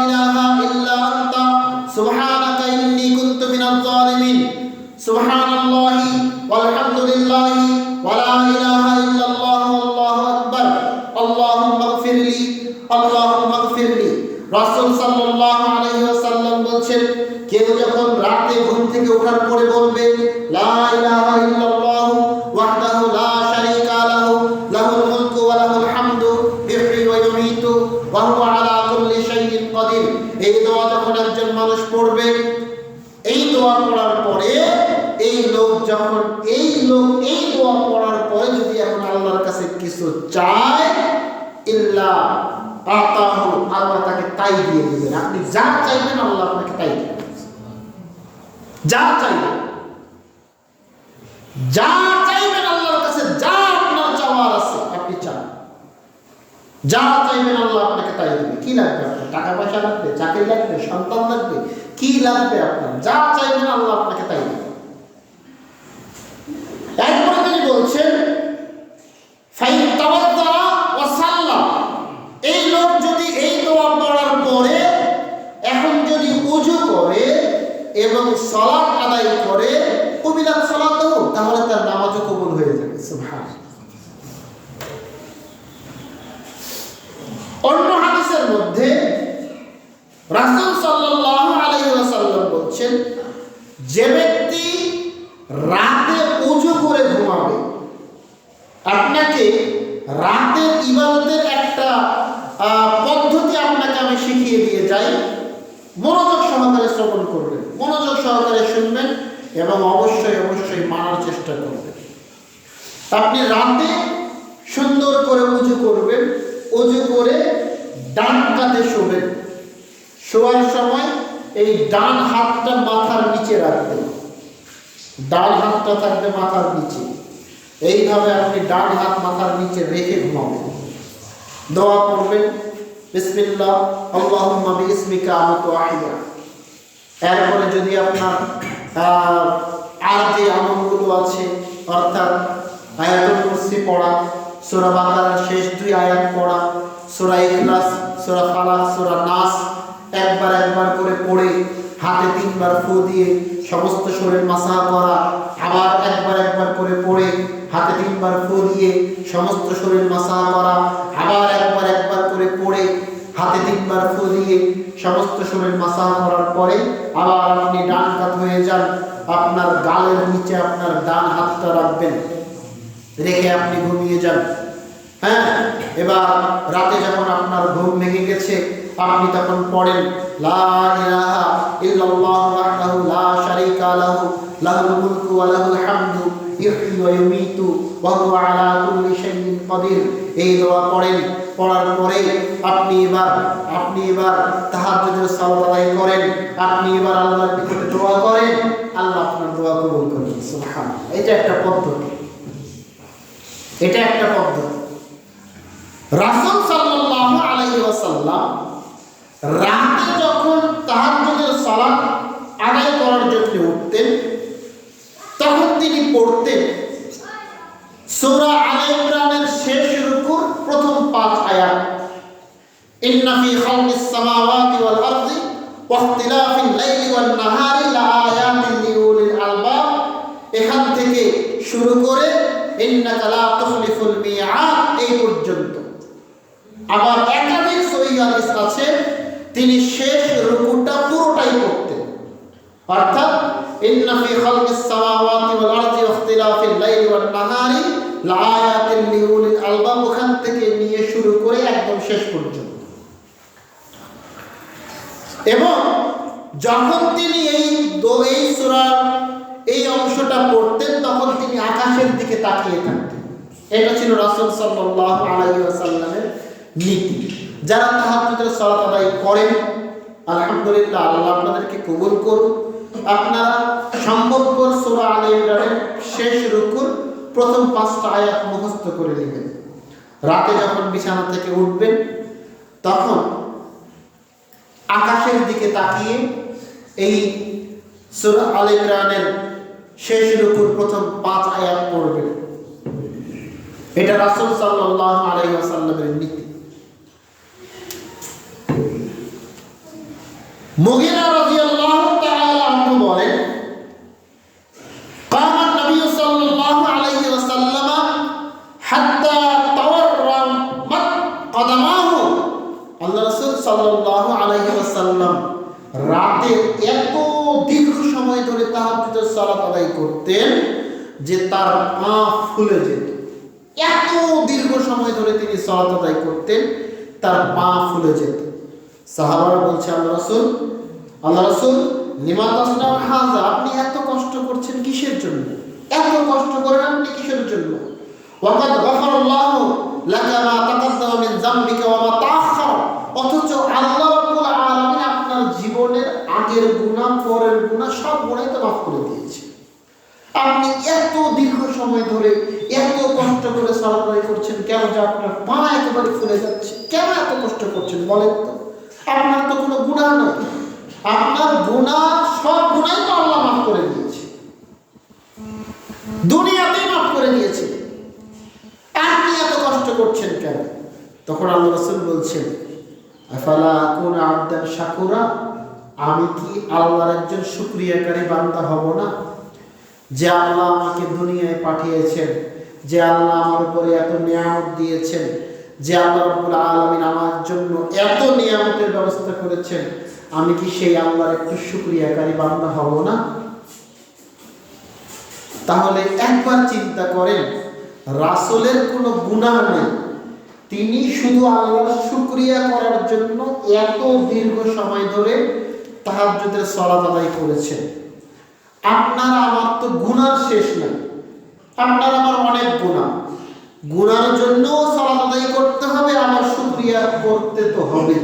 A: ইলাহা ইল্লা আনতা সুবহানাকা ইন্নী কুনতু মিনাজ জালিমিন, সুবহানাল্লাহি ওয়াল হামদুলিল্লাহি ওয়া লা ইলাহা ইল্লাল্লাহু আল্লাহু আকবার, আল্লাহুম্মা ইগফিরলি আল্লাহুম্মা ইগফিরলি। রাসূল সাল্লাল্লাহু আলাইহি ওয়াসাল্লাম বলেন, কেউ যখন রাতে ঘুম থেকে ওঠার পরে বলবে লা ইলাহা ইল্লাল্লাহু ওয়াহদাহু লা শারীকা লাহু লাহুল মুলকু ওয়া লাহুল হামদু ইহয়ি ওয়া ইউমীতু ওয়া হুয়া আলা কুল্লি শাইইন কাদির, এই দোয়া যখন একজন মানুষ পড়বে, এই দোয়া পড়ার পরে এই লোক এই দোয়া পড়ার পরে যদি এখন আল্লাহর কাছে কিছু চায়, ইল্লা আতাহু, আল্লাহ তাকে তাই দিয়ে দিবেন। আপনি যা চাইবেন আল্লাহ আপনাকে তাই দিবেন। যা চাইবেন আল্লাহর কাছে, যা আপনার চাওয়ার আছে আপনি চান, যা চাইবেন আল্লাহ আপনাকে তাই দিবে। কি লাগবে আপনার? টাকা পয়সা লাগবে, চাকরি লাগবে, সন্তান লাগবে, কি লাগবে আপনার? যা চাইবেন আল্লাহ আপনাকে তাই দিবে। এরপরে তিনি বলছেন ফাইন তাওয়াদ্দা ওয়া সাল্লা, এই লোক যদি এই দোয়া পড়ার পরে এখন যদি ওযু করে এবং সালাত আদায় করে, কবিলাত সালাতও, তাহলে তার নামাজও কবুল হয়ে যাবে। সুবহানাল্লাহ। অন্য হাদিসের মধ্যে রাসূল সাল্লাল্লাহু আলাইহি ওয়াসাল্লাম বলেন, যে ব্যক্তি রাতে ওযু করে ঘুমাবে, আপনাকে রাতের ইবাদতের একটা পদ্ধতি আপনাকে আমি শিখিয়ে দিয়ে যাই, মনোযোগ সহকারে শ্রবণ করবেন, মনোযোগ সহকারে শুনবেন এবং অবশ্যই মানার চেষ্টা করবেন। আপনি রাতে সুন্দর করে ওযু করবেন, ওযু করে ডান কাঁধে শোবেন, শোয়ার সময় এই ডান হাতটা মাথার নিচে রাখবেন, ডান হাতটা থাকবে মাথার নিচে, এইভাবে আপনি ডান হাত মাথার নিচে রেখে ঘুমাবেন। দোয়া করবেন বিসমিল্লাহ আল্লাহুম্মা বিইসমিকা আমুতু ওয়া আহইয়া। এরপরে যদি আপনার আর যে আমলগুলো আছে, অর্থাৎ আয়াতুল কুরসি পড়া, সূরা বাকারার শেষ 2 আয়াত পড়া, সূরা ইখলাস, সূরা ফালাক, সূরা নাস একবার করে পড়ে হাতে 3 বার ফু দিয়ে সমস্ত শরীর মাসাহ করা, আবার একবার করে পড়ে হাতে 3 বার ফু দিয়ে সমস্ত শরীর মাসাহ করা, আবার একবার করে পড়ে হাতে 3 বার ফু দিয়ে সমস্ত শরীর মাসাহ করার পরে আবার আপনি ডান কাত হয়ে যান, আপনার গালের নিচে আপনার ডান হাতটা রাখবেন, রেখে আপনি ঘুমিয়ে যান। হ্যাঁ, এবার রাতে যখন আপনার ঘুম ভেঙে গেছে, আপনি তখন পড়েন লা ইলাহা ইল্লাল্লাহু ওয়াহদাহু লা শারীকা লাহু লাহুল মুলকু ওয়া লাহুল হামদু ইহয়ি ওয়া ইউমীতু ওয়া হুয়া আলা কুল্লি শাইইন কাদির। এই দোয়া পড়েন, পড়ার পরে আপনি এবার তাহাজ্জুদের সালাত আদায় করেন, আপনি এবার আল্লাহর নিকটে দোয়া করেন, আল্লাহ আপনার দোয়া কবুল করবেন। সুবহানাল্লাহ। এটা একটা পদ্ধতি। রাসূল সাল্লাল্লাহু আলাইহি ওয়াসাল্লাম রাতে যখন তাহাজ্জুদের সালাত আদায় করার জন্য উঠতেন, তখন তিনি পড়তেন সূরা আলে ইমরানের শেষ রুকুর প্রথম 5 আয়াত, ইন্না ফি খালকিস সামাওয়াতি ওয়াল আরদি ওয়া ইখতিলাফিল লাইলি ওয়ান নাহারি লাআয়াতিন লিউলিল আলবাব, এখান থেকে শুরু করে ইন্নাকা লা তুখলিফুল মিআদ এই পর্যন্ত। আবার একাধিক সহিহ হাদিস আছে তিনি শেষ রুকুটা পুরোটাই পড়তেন, অর্থাৎ ইন্না ফি খালকিস সামাওয়াতি ওয়াল আরদি ওয়া ইখতিলাফিল লাইলি ওয়ান নাহারি লাআয়াতিন লিউলিল আলবাব, ওখান থেকে নিয়ে শুরু করে একদম শেষ পর্যন্ত। এবং যখন তিনি এই সূরার এই অংশটা পড়তেন তখন তিনি আকাশের দিকে তাকিয়ে থাকতেন। এটা ছিল রাসূল সাল্লাল্লাহু আলাইহি ওয়াসাল্লামের নীতি। যারা তাহাজ্জুদের সালাত আদায় করেন, আলহামদুলিল্লাহ, আল্লাহ আপনাদেরকে কবুল করুন। আপনারা সম্ভবপর সূরা আলে ইমরানের শেষ রুকুর প্রথম 5টা আয়াত মুখস্থ করে নেবেন। রাতে যখন বিছানা থেকে উঠবেন তখন আকাশের দিকে তাকিয়ে এই সূরা আলে ইমরানের শেষ রুকুর প্রথম 5 আয়াত পড়বেন। এটা রাসূল সাল্লাল্লাহু আলাইহি ওয়াসাল্লামের নীতি। মুগীরা রাদিয়াল্লাহু তাআলা আনহু বলেন, কামা নবী সাল্লাল্লাহু আলাইহি ওয়াসাল্লাম হাত্তা তাওয়াররামাত কদমাহু। আল্লাহ রাসূল সাল্লাল্লাহু আলাইহি ওয়াসাল্লাম রাতে এত দীর্ঘ সময় ধরে তাহাজ্জুদের সালাত আদায় করতেন যে তার পা ফুলে যেত। এত দীর্ঘ সময় ধরে তিনি সালাত আদায় করতেন, তার পা ফুলে যেত। সাহাবারা বলছে, আল্লাহ রাসূল লিমা তাসনাউ হাযা, আপনি এত কষ্ট করছেন কিসের জন্য? এত কষ্ট করেন আপনি কিসের জন্য? ওয়াকাদ গফারাল্লাহু লাকা মা তাকাদ্দামা মিন যামবিকা ওয়া মা তাআখার। অথচ আল্লাহ রাব্বুল আলামিন আপনার জীবনের আগের গুনাহ, পরের গুনাহ সব গুনাহই তো মাফ করে দিয়েছে। আপনি এত দীর্ঘ সময় ধরে এত কষ্ট করে সালাত আদায় করছেন কেন যে আপনার পা একেবারে ফুলে যাচ্ছে? কেন এত কষ্ট করছেন বলেন তো? আপনার তো কোনো গুনাহ নেই, আপনার গুনাহ সব গুনাহই তো আল্লাহ মাফ করে দিয়েছে, দুনিয়াতেই মাফ করে দিয়েছে। আপনি এত কষ্ট করছেন কেন? তখন আল্লাহ রাসূল বলছেন, আফালা আকুনা আবদান শাকুরা, আমি কি আল্লাহর একজন শুকরিয়াকারী বান্দা হব না? যে আল্লাহ আমাকে দুনিয়ায় পাঠিয়েছেন, যে আল্লাহ আমার উপরে এত নিয়ামত দিয়েছেন, যে আল্লাহ রাব্বুল আলামিন আমার জন্য এত নিয়ামতের ব্যবস্থা করেছেন, আমি কি সেই আল্লাহর একটু শুকরিয়াকারী বান্দা হব না? তাহলে একবার চিন্তা করেন, রাসূলের কোনো গুনাহ নেই, তিনি শুধু আল্লাহর শুকরিয়া করার জন্য এত দীর্ঘ সময় ধরে তাহাজ্জুদের সালাত আদায় করেছেন। আপনার আমার তো গুনার শেষ নাই, আপনার আমার অনেক গুনাহ, গুনার জন্য সালাত আদায় করতে হবে, আমার শুকরিয়া করতে তো হবে।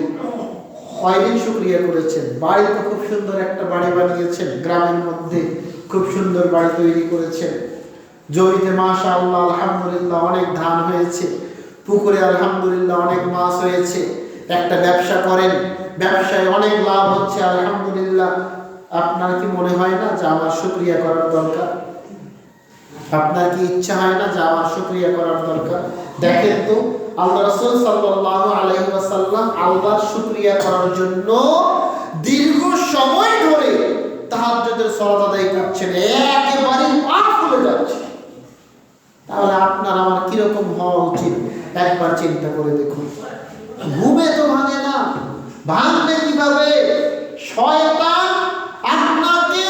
A: কয়দিন শুকরিয়া করেছেন? বাড়ি তো খুব সুন্দর একটা বাড়ি বানিয়েছেন, গ্রামের মধ্যে খুব সুন্দর বাড়ি তৈরি করেছেন, জমিতে মাশাআল্লাহ আলহামদুলিল্লাহ অনেক ধান হয়েছে, পুকুরে আলহামদুলিল্লাহ অনেক মাছ হয়েছে, একটা ব্যবসা করেন, ব্যবসায় অনেক লাভ হচ্ছে আলহামদুলিল্লাহ। আপনার কি মনে হয় না যে আমার শুকরিয়া করার দরকার? আপনার কি ইচ্ছা হয় না যে আমার শুকরিয়া করার দরকার? দেখেন তো, আল্লাহ রাসূল সাল্লাল্লাহু আলাইহি ওয়াসাল্লাম আল্লাহর শুকরিয়া করার জন্য দীর্ঘ সময় ধরে তাহাজ্জুদের সালাত আদায় করছেন, একেবারে পা ফুলে যাচ্ছে। তাহলে আপনার আমার কিরকম হওয়া উচিত একবার চিন্তা করে দেখুন। ঘুমে তো ভাঙে না, ভাঙবে কিভাবে? শয়তান আপনাকে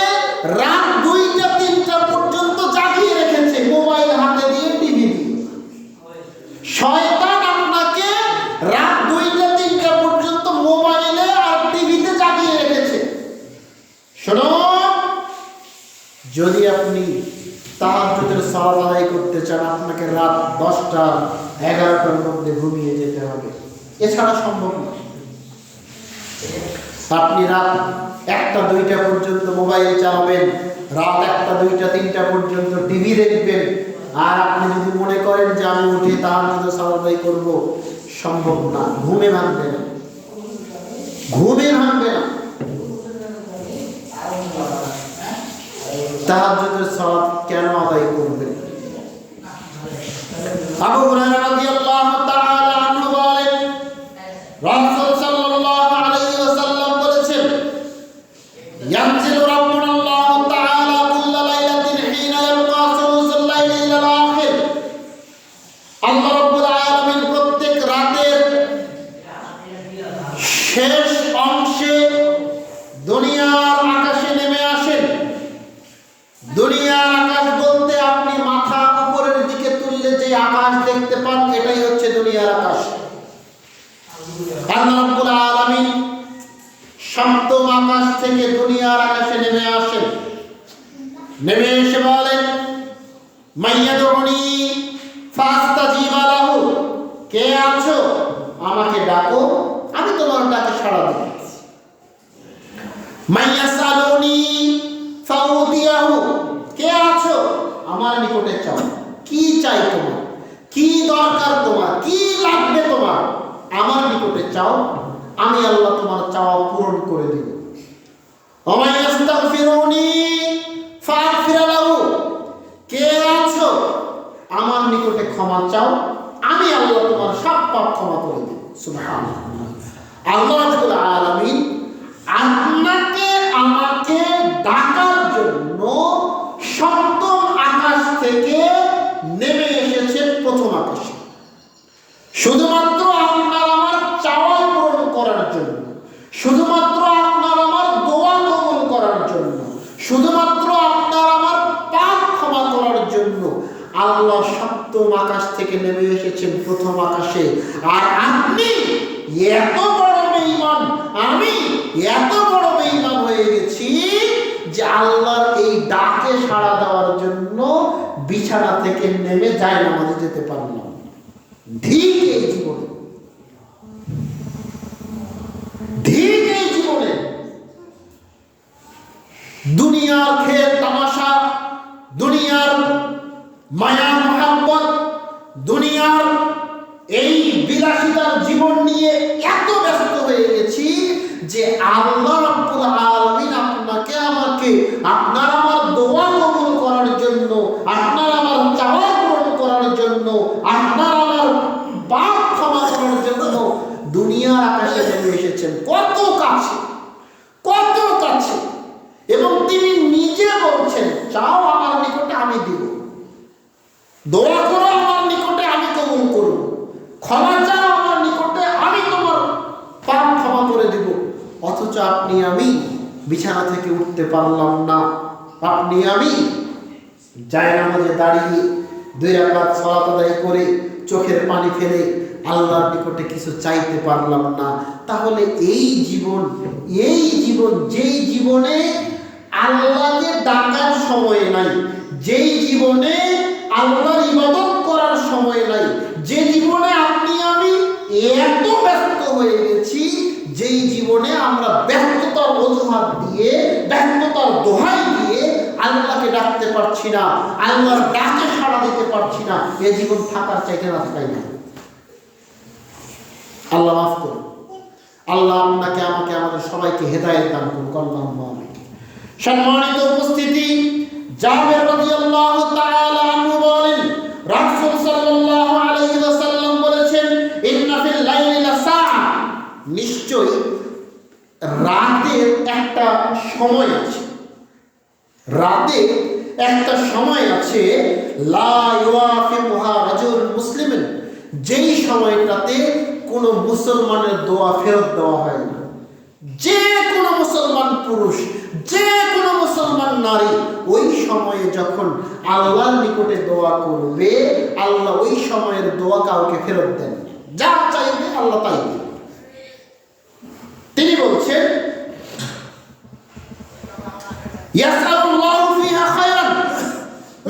A: রাত 2টা-3টা পর্যন্ত জাগিয়ে রেখেছে, মোবাইল হাতে দিয়ে, টিভি দিয়ে। শয়তান আপনাকে রাত 2টা-3টা পর্যন্ত মোবাইলে আর টিভিতে জাগিয়ে রেখেছে। শোনো, যদি আপনি তাহাজ্জুদের সালাত আদায় করতে চান, আপনাকে রাত 10টা-11টার মধ্যে ঘুমিয়ে যেতে হবে, এছাড়া সম্ভব না। আপনি রাত 1টা-2টা পর্যন্ত মোবাইল চালাবেন, রাত 1টা-2টা-3টা পর্যন্ত টিভি দেখবেন, আর আপনি যদি মনে করেন যে আমি উঠে তাহাজ্জুদের সালাত আদায় করব, সম্ভব না। ঘুমে ভাঙবে না, ঘুমে ভাঙবে না। তাহাজ্জুদের সালাত কেন আদায় করবেন? আবু হুরায়রা রাদিয়াল্লাহু তাআলা আনহু বলেন, রাসূল সাল্লাল্লাহু আলাইহি ওয়াসাল্লাম বলেছেন, ইয়ানজিলু রাব্বুনা আল্লাহু তাআলা কুল্লা লাইলাতিন হিনা ইয়াবকা সুলুসুল লাইলি ইলাল আখির। আল্লাহ রাব্বুল আলামিন প্রত্যেক রাতের শেষ অংশে দুনিয়ার আকাশে নেমে আসেন। দুনিয়ার আকাশ বলতে আপনি মাথা উপরের দিকে তুললে যে আকাশ দেখতে পান, এটাই সপ্তম আকাশ থেকে দুনিয়ার আকাশে নেমে আসেন। নেমে এসে বলেন, মাইয়াদুনি ফাস্তাজিবা লাহু, কে আছো আমাকে ডাকো, আমি তোমার ডাকে সাড়া দেব। মাইয়াসালুনি ফাউতিয়াহু, কে আছো আমার নিকটে চাও, কি চাই তোমার, কি দরকার তোমার, কি লাগবে তোমার, আমার নিকটে চাও, আমি আল্লাহ তোমার চাওয়া পূরণ করে দেব। ওমাইয়াস্তাগফিরুনি ফাগফির লাহু, কে আছো আমার নিকটে ক্ষমা চাও, আমি আল্লাহ তোমার সব পাপ ক্ষমা করে দেব। সুবহানাল্লাহ। আল্লাহ রাব্বুল আলামিন আপনাকে আমাকে ডাকার জন্য সপ্তম আকাশ থেকে নেমে এসেছেন প্রথম আকাশে, শুধুমাত্র আপনার আমার চাওয়া পূরণ করার জন্য, শুধুমাত্র আপনার আমার দোয়া কবুল করার জন্য, শুধুমাত্র আপনার আমার পাপ ক্ষমা করার জন্য আল্লাহ সপ্তম আকাশ থেকে নেমে এসেছেন প্রথম আকাশে। আর আপনি এত বড় বেঈমান, আমি এত বড় বেঈমান হয়ে গেছি যে আল্লাহর এই ডাকে সাড়া দেওয়ার জন্য বিছানা থেকে নেমে জায়নামাজে যেতে পারলাম। ঠিক এই জীবনে, ঠিক এই জীবনে দুনিয়ার খেল তামাশা, দুনিয়ার মায়া মোহাব্বত, দুনিয়ার এই বিলাসিতার জীবন নিয়ে এত ব্যস্ত হয়ে গেছি যে আল্লাহ রাব্বুল আলামিন আপনাকে আমাকে আপনার আমার দোয়া কবুল করার জন্য, আপনার আমার চাওয়া পূরণ করার জন্য, আপনার আমার পাপ ক্ষমা করার জন্য দুনিয়ার আকাশে নেমে এসেছেন। কত কাছে, কত কাছে। এবং তিনি নিজে বলছেন, চাও আমার নিকটে আমি দিব, দোয়া করো আমার নিকটে আমি কবুল করব, ক্ষমা চাও আমার নিকটে আমি তোমার পাপ ক্ষমা করে দিব। অথচ আপনি আমি বিছানা থেকে উঠতে পারলাম না, আপনি আমি জায়নামাজে দাঁড়িয়ে 2 রাকাত সালাত আদায় করে চোখের পানি ফেলে আল্লাহর নিকটে কিছু চাইতে পারলাম না। তাহলে এই জীবন, এই জীবন, যেই জীবনে আল্লাহকে ডাকার সময় নাই, যেই জীবনে আল্লাহর ইবাদত করার সময় নাই, যে জীবনে আপনি আমি এত ব্যস্ত হয়ে গেছি, যেই জীবনে আমরা ব্যস্ততার অজুহাত দিয়ে, ব্যস্ততার দোহাই দিয়ে আল্লাহকে ডাকতে পারছি না, আল্লাহর ডাকে সাড়া দিতে পারছি না, এই জীবন থাকার চাইতে না থাকাই না। আল্লাহ মাফ করুন। আল্লাহ আপনাকে আমাকে আমাদের সবাইকে হেদায়েত দান করুন। আল্লাহুম্মা আমিন। সম্মানিত উপস্থিতি, জাবের রাদিয়াল্লাহু তাআলা আনহু বলেন, রাসূল সাল্লাল্লাহু আলাইহি ওয়াসাল্লাম বলেছেন, ইন্না ফিল লাইলি লাসাআ, নিশ্চয়ই রাতের একটা সময় আছে, রাতে একটা সময় আছে, লা ইউয়াফিকুহা রাজুল মুসলিমিন, যেই সময়টাতে কোনো মুসলমানের দোয়া ফেরত দেওয়া হয় না। যে কোনো মুসলমান পুরুষ, যে কোনো মুসলমান নারী ওই সময়ে যখন আল্লাহর নিকটে দোয়া করবে, আল্লাহ ওই সময়ের দোয়া কাউকে ফেরত দেন, যা চাইবে আল্লাহ তাই দেন। তিনি বলছেন, ইয়াসআলুল্লাহু ফিহা খায়রান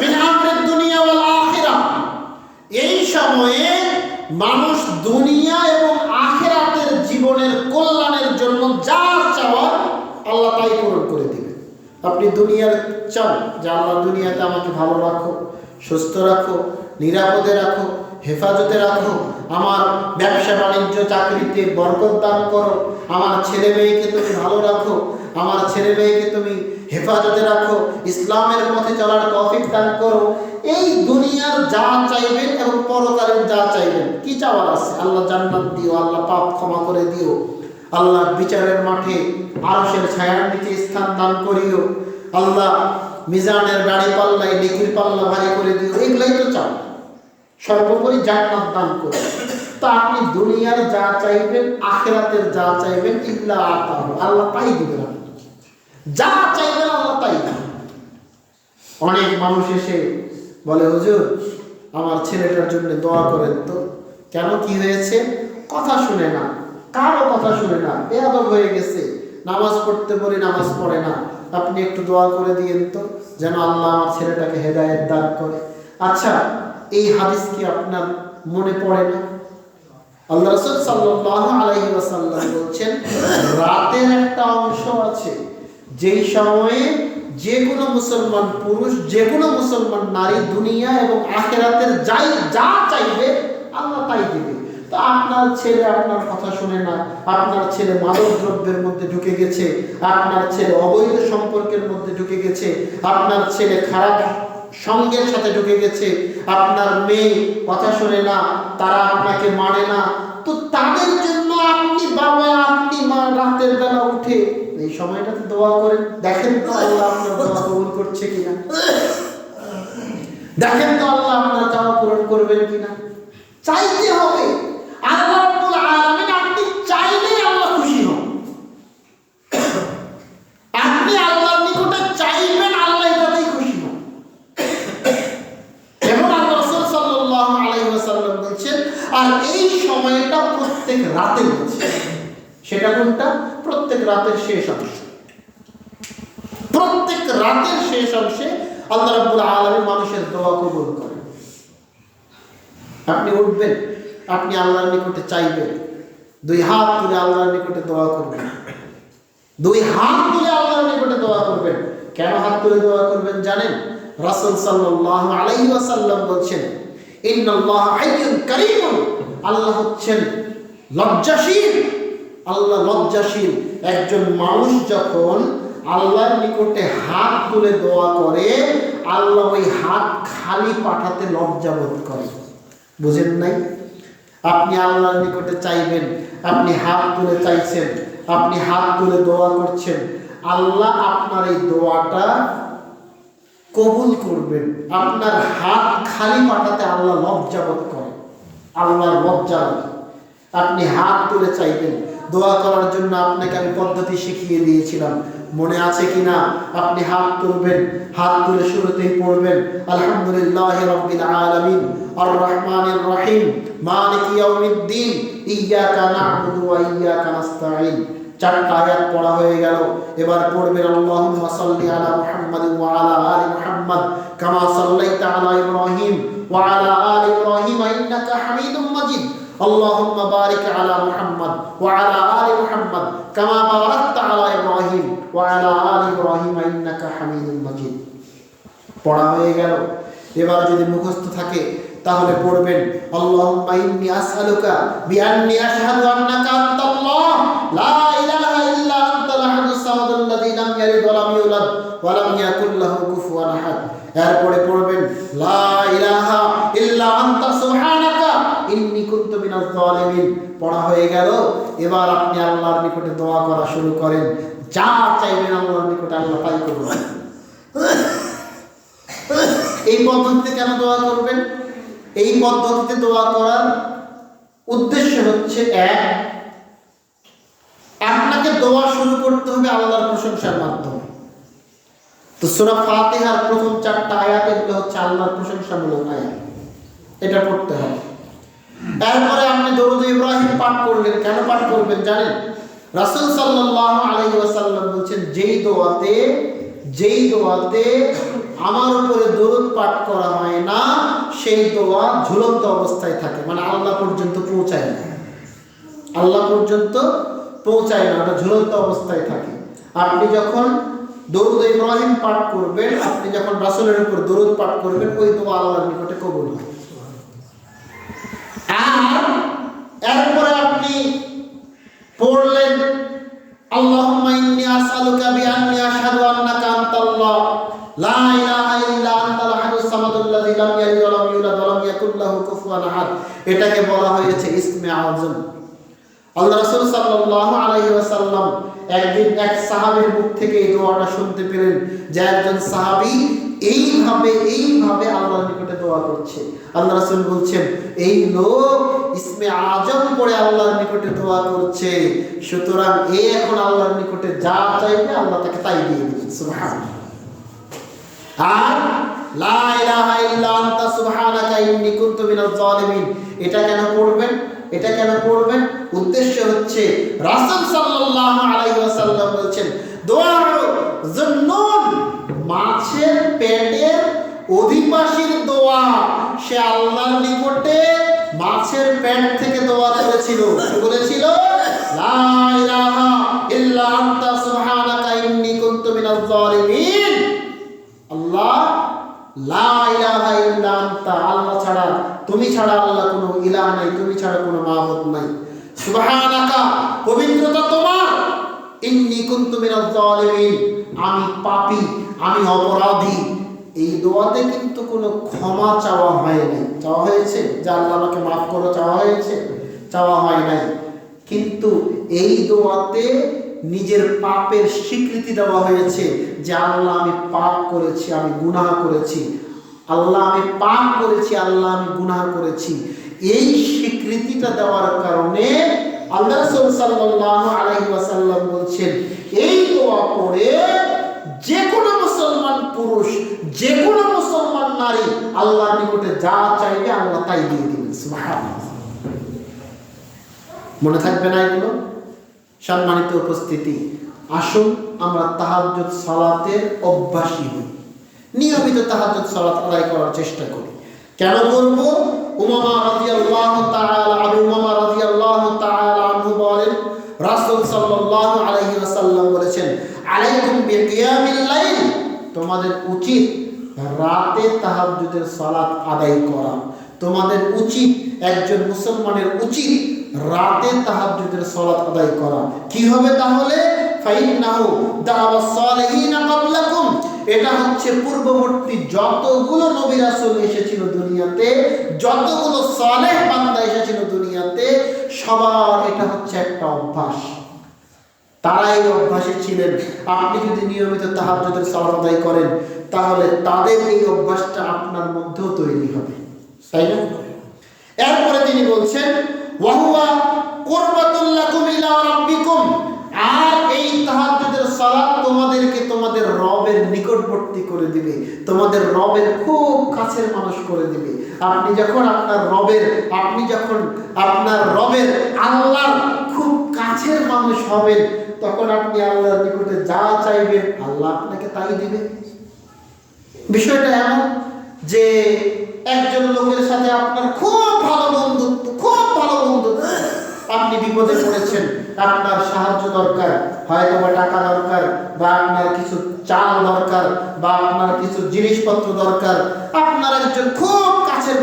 A: মিন আমরিদ দুনিয়া ওয়াল আখিরাহ, এই সময়ে মানুষ দুনিয়া এবং আখিরাতের জীবনের কল্যাণের জন্য যা চাওয়ার আল্লাহ তাই পূরণ করে দিবে। আপনি দুনিয়ার চান যে আল্লাহ দুনিয়াতে আমাকে ভালো রাখো, সুস্থ রাখো, নিরাপদে রাখো, হেফাজতে রাখো, আমার ব্যবসা বাণিজ্য চাকরিতে বরকত দান করো, আমার ছেলে মেয়েকে তুমি ভালো রাখো, আমার ছেলে মেয়েকে তুমি হেফাজতে রাখো, ইসলামের পথে চলার তৌফিক দান করো। এই দুনিয়ার যা চাইবেন এবং পরকালের যা চাইবেন, কি চাওয়ার আছে? আল্লাহ জান্নাত দিও, আল্লাহ পাপ ক্ষমা করে দিও, আল্লাহ বিচারের মাঠে আরশের ছায়ার নিচে স্থান দান করিও, আল্লাহ মিজানের গাড়ি পাল্লায় নেকির পাল্লা ভারী করে দিও, এগুলাই তো চাও। সর্বোপরি জান্নাত দান করো। তা আপনি দুনিয়ার যা চাইবেন, আখিরাতের যা চাইবেন, ইল্লা আতাহু, আল্লাহ তাই দিবেন। আপনি যা চাইবেন আল্লাহ তাই দিবেন। অনেক মানুষ এসে বলে, হুজুর আমার ছেলেটার জন্য দোয়া করেন তো। কেন, কি হয়েছে? কথা শুনে না, কারো কথা শুনে না, বেয়াদব হয়ে গেছে, নামাজ পড়তে বলি নামাজ পড়ে না, আপনি একটু দোয়া করে দিয়েন তো যেন আল্লাহ আমার ছেলেটাকে হেদায়েত দান করে। আচ্ছা, এই হাদিস কি আপনার মনে পড়ে না? আল্লাহ রাসূল সাল্লাল্লাহু আলাইহি ওয়াসাল্লাম বলছেন, রাতের একটা অংশ আছে যেই সময়ে যে কোনো মুসলমান পুরুষ, যে কোনো মুসলমান নারী দুনিয়া এবং আখিরাতের যা চাইবে আল্লাহ তাই দিবে। তো আপনার ছেলে আপনার কথা শুনে না, আপনার ছেলে মাদক দ্রব্যের মধ্যে ঢুকে গেছে, আপনার ছেলে অবৈধ সম্পর্কের মধ্যে ঢুকে গেছে, আপনার ছেলে খারাপ সঙ্গের সাথে ঢুকে গেছে, আপনার মেয়ে কথা শুনে না, তারা আপনাকে মানে না, তো তাদের জন্য আপনি বাবা, আপনি মা রাতের বেলা উঠে এই সময়টাতে দোয়া করেন। দেখেন তো আল্লাহ আপনার দোয়া কবুল করছে কিনা, দেখেন তো আল্লাহ আপনার চাওয়া পূরণ করবেন কিনা। চাইতে হবে। আল্লাহ রাব্বুল আলামিন, আপনি চাইলেই আল্লাহ খুশি হন। আপনি আল্লাহর নিকটে চাইবেন, আল্লাহ এটাতেই খুশি হন। এবং আল্লাহ রাসূল সাল্লাল্লাহু আলাইহি ওয়াসাল্লাম বলছেন, আর এই সময়টা প্রত্যেক রাতে হচ্ছে। সেটা কোনটা? প্রত্যেক রাতের শেষ অংশ। প্রত্যেক রাতের শেষ অংশে আল্লাহ রাব্বুল আলামিন মানুষের দোয়া কবুল করেন। আপনি উঠবেন, আপনি আল্লাহর নিকটে চাইবেন, দুই হাত তুলে আল্লাহর নিকটে দোয়া করবেন, দুই হাত তুলে আল্লাহর নিকটে দোয়া করবেন। কেন হাত তুলে দোয়া করবেন জানেন? রাসূল সাল্লাল্লাহু আলাইহি ওয়াসাল্লাম বলছেন, ইন্নাল্লাহা হাইয়্যুন কারীমুন, আল্লাহ হচ্ছেন লজ্জাশীল। আল্লাহ লজ্জাশীল। একজন মানুষ যখন আল্লাহর নিকটে হাত তুলে দোয়া করে, আল্লাহ ওই হাত খালি পাঠাতে লজ্জাবোধ করে। বুঝেন নাই? আপনি আল্লাহর নিকটে চাইবেন, আপনি হাত তুলে চাইছেন, আপনি হাত তুলে দোয়া করছেন, আল্লাহ আপনার এই দোয়াটা কবুল করবেন। আপনার হাত খালি পাঠাতে আল্লাহ লজ্জাবোধ করে, আল্লাহর লজ্জা লাগে। আপনি হাত তুলে চাইবেন। দোয়া করার জন্য আপনাকে আমি পদ্ধতি শিখিয়ে দিয়েছিলাম, মনে আছে কিনা? আপনি হাত তুলবেন, হাত তুলে শুরুতেই পড়বেন আলহামদুলিল্লাহি রাব্বিল আলামিন আর রহমানির রহিম মালিকি ইয়াউমিদ্দিন ইয়্যাকা না'বুদু ওয়া ইয়্যাকা নাস্তাঈন। চারটা আয়াত পড়া হয়ে গেল। এবার পড়বেন আল্লাহুম্মা সাল্লি আলা মুহাম্মাদ ওয়া আলা আলি মুহাম্মাদ কামা সাল্লাইতা আলা ইব্রাহিম ওয়া আলা আলি ইব্রাহিম ইন্নাকা হামিদুম মাজিদ। اللهم بارك على محمد وعلى آل محمد كما باركت على إبراهيم وعلى آل إبراهيم إنك حميد مجيد। পড়া হয়ে গেল। এবার যদি মুখস্থ থাকে তাহলে পড়বেন আল্লাহুম্মা ইন্নী আসআলুকা বিআন্নী আশহাদু আন্নাকা আনতাল্লাহ লা ইলাহা ইল্লা আনতাল আহাদুস সামাদুল্লাযী লাম ইয়ালিদ ওয়া লাম ইউলাদ ওয়া লাম ইয়াকুল লাহু কুফুয়ান আহাদ। এরপরে পড়বেন লা ইলাহা ইল্লা আনতা সুবহানাকা ইন্নী কুনতু মিনাজ জালিমিন। পড়া হয়ে গেল। এবার আপনি আল্লাহর নিকটে দোয়া করা শুরু করেন। যা চাইবেন আল্লাহর নিকটে আল্লাহ তাই করবেন। এই পদ্ধতিতে কেন দোয়া করবেন? এই পদ্ধতিতে দোয়া করার উদ্দেশ্য হচ্ছে, এক, আপনাকে দোয়া শুরু করতে হবে আল্লাহর প্রশংসার মাধ্যমে। তো সূরা ফাতিহার প্রথম 4টা আয়াত এগুলো হচ্ছে আল্লাহর প্রশংসামূলক আয়াত, এটা পড়তে হবে। তারপরে আপনি দরুদ ইব্রাহিম পাঠ করলেন। কেন পাঠ করবেন জানেন? রাসূল সাল্লাল্লাহু আলাইহি ওয়াসাল্লাম বলেন, যেই দোয়াতে আমার উপরে দরুদ পাঠ করা হয় না সেই দোয়া ঝুলন্ত অবস্থায় থাকে, মানে আল্লাহ পর্যন্ত পৌঁছায় না, আল্লাহ পর্যন্ত পৌঁছায় না, ওটা ঝুলন্ত অবস্থায় থাকে। আপনি যখন দরুদ ইব্রাহিম পাঠ করবেন, আপনি যখন রাসূলের উপর দরুদ পাঠ করবেন, ওই দোয়া আল্লাহর নিকটে কবুল হয়। আর এরপরে আপনি পড়লেন আল্লাহুম্মা ইন্নী আসআলুকা বিআন্নী আশহাদু আন্নাকা আনতাল্লাহ লা ইলাহা ইল্লা আনতাল আহাদুস সামাদুল্লাযী লাম ইয়ালিদ ওয়া লাম ইউলাদ ওয়া লাম ইয়াকুল লাহু কুফুয়ান আহাদ। এটাকে বলা হয়েছে ইসমে আযম। আল্লাহ রাসূল সাল্লাল্লাহু আলাইহি ওয়াসাল্লাম একদিন এক সাহাবীর মুখ থেকে এই দোয়াটা শুনতে পেলেন যে একজন সাহাবী এইভাবে আল্লাহর নিকটে দোয়া করছে। আল্লাহ রাসূল বলছেন, এই লোক ইসমে আযম পড়ে আল্লাহর নিকটে দোয়া করছে, সুতরাং এখন আল্লাহর নিকটে যা চাইবে আল্লাহ তাকে তাই দিয়ে দিবেন। সুবহানাল্লাহ। আর লা ইলাহা ইল্লা আনতা সুবহানাকা ইন্নী কুনতু মিনাজ জালিমিন, এটা কেন পড়বেন? এটা কেন পড়বেন? উদ্দেশ্য হচ্ছে রাসূল সাল্লাল্লাহু আলাইহি ওয়াসাল্লাম বলেছেন দোয়া যুন্নুন, মাছের পেটের অধিবাসীর দোয়া। সে আল্লাহর নিকটে মাছের পেট থেকে দোয়া করেছিল। কি বলেছিল? লা ইলাহা ইল্লা আনতা সুবহানাকা ইন্নী কুনতু মিনাজ জালিমিন। আল্লাহ, লা ইলাহা ইল্লা আনতা, আল্লাহ ছাড়া, তুমি ছাড়া আল্লাহ কোনো ইলাহ নাই, তুমি ছাড়া কোনো মাবুদ নাই। সুবহানাকা, পবিত্রতা তোমার। ইন্নী কুনতু মিনাজ জালিমিন, আমি পাপী, আমি অপরাধী। এই দোয়াতে কিন্তু কোনো ক্ষমা চাওয়া হয়নি। চাওয়া হয়েছে যে আল্লাহ আমাকে মাফ করো, চাওয়া হয়েছে? চাওয়া হয় নাই। কিন্তু এই দোয়াতে নিজের পাপের স্বীকৃতি দেওয়া হয়েছে যে আল্লাহ আমি পাপ করেছি, আমি গুনাহ করেছি, আল্লাহ আমি পাপ করেছি, আল্লাহ আমি গুনাহ করেছি। এই স্বীকৃতিটা দেওয়ার কারণে আল্লাহ রাসূল সাল্লাল্লাহু আলাইহি ওয়াসাল্লাম বলছেন এই দোয়া পড়ে যে কোনো মুসলমান পুরুষ, যে কোনো মুসলমান নারী আল্লাহর নিকটে যা চাইবে আল্লাহ তাই দিয়ে দিবেন। সুবহানাল্লাহ। মনে থাকবে না এগুলো? সম্মানিত উপস্থিতি, আসুন আমরা তাহাজ্জুদ সালাতের অভ্যাসী হই, নিয়মিত তাহাজ্জুদ সালাত আদায় করার চেষ্টা করি। কেন করব? উমামা রাদিয়াল্লাহু তাআলা আনহু বলেন রাসূল সাল্লাল্লাহু আলাইহি ওয়াসাল্লাম বলেছেন আলাইকুম বিকিয়ামিল লাইল, তোমাদের উচিত রাতে তাহাজ্জুদের সালাত আদায় করা। তোমাদের উচিত, একজন মুসলমানের উচিত রাতে তাহাজ্জুদের সালাত আদায় করা। কি হবে তাহলে? ফাইন্নাহু দাওয়াস সালিহিনা ক্বাবলাকুম, এটা হচ্ছে পূর্ববর্তী যতগুলো নবী রাসূল এসেছিল দুনিয়াতে, যতগুলো সালেহ বান্দা এসেছিল দুনিয়াতে, সবার এটা হচ্ছে একটা অভ্যাস। তারা এই অভ্যাসে ছিলেন। আপনি যদি নিয়মিত তাহাজ্জুদের সালাত আদায় করেন তাহলে তাদের এই অভ্যাসটা আপনার মধ্যেও তৈরি হবে, তাই না? এরপরে তিনি বলছেন ওয়াহুয়া কুরবাতুল লাকুম ইলা রাব্বিকুম, আর এই তাহাজ্জুদের সালাত তোমাদেরকে তোমাদের রবের নিকটবর্তী করে দিবে, তোমাদের রবের খুব কাছের মানুষ করে দিবে। আপনি যখন আপনার রবের আল্লাহর খুব কাছের মানুষ হবেন, তখন আপনি আল্লাহর নিকটে যা চাইবেন আল্লাহ আপনাকে তাই দিবে। বিষয়টা এমন যে একজন লোকের সাথে আপনার খুব ভালো বন্ধুত্ব, আপনি বিপদে পড়েছেন, আপনার সাহায্য দরকার, হয়তো বা টাকা দরকার, বা আপনার কিছু চাল দরকার, বা আপনার কিছু জিনিসপত্র দরকার। আপনার একজন খুব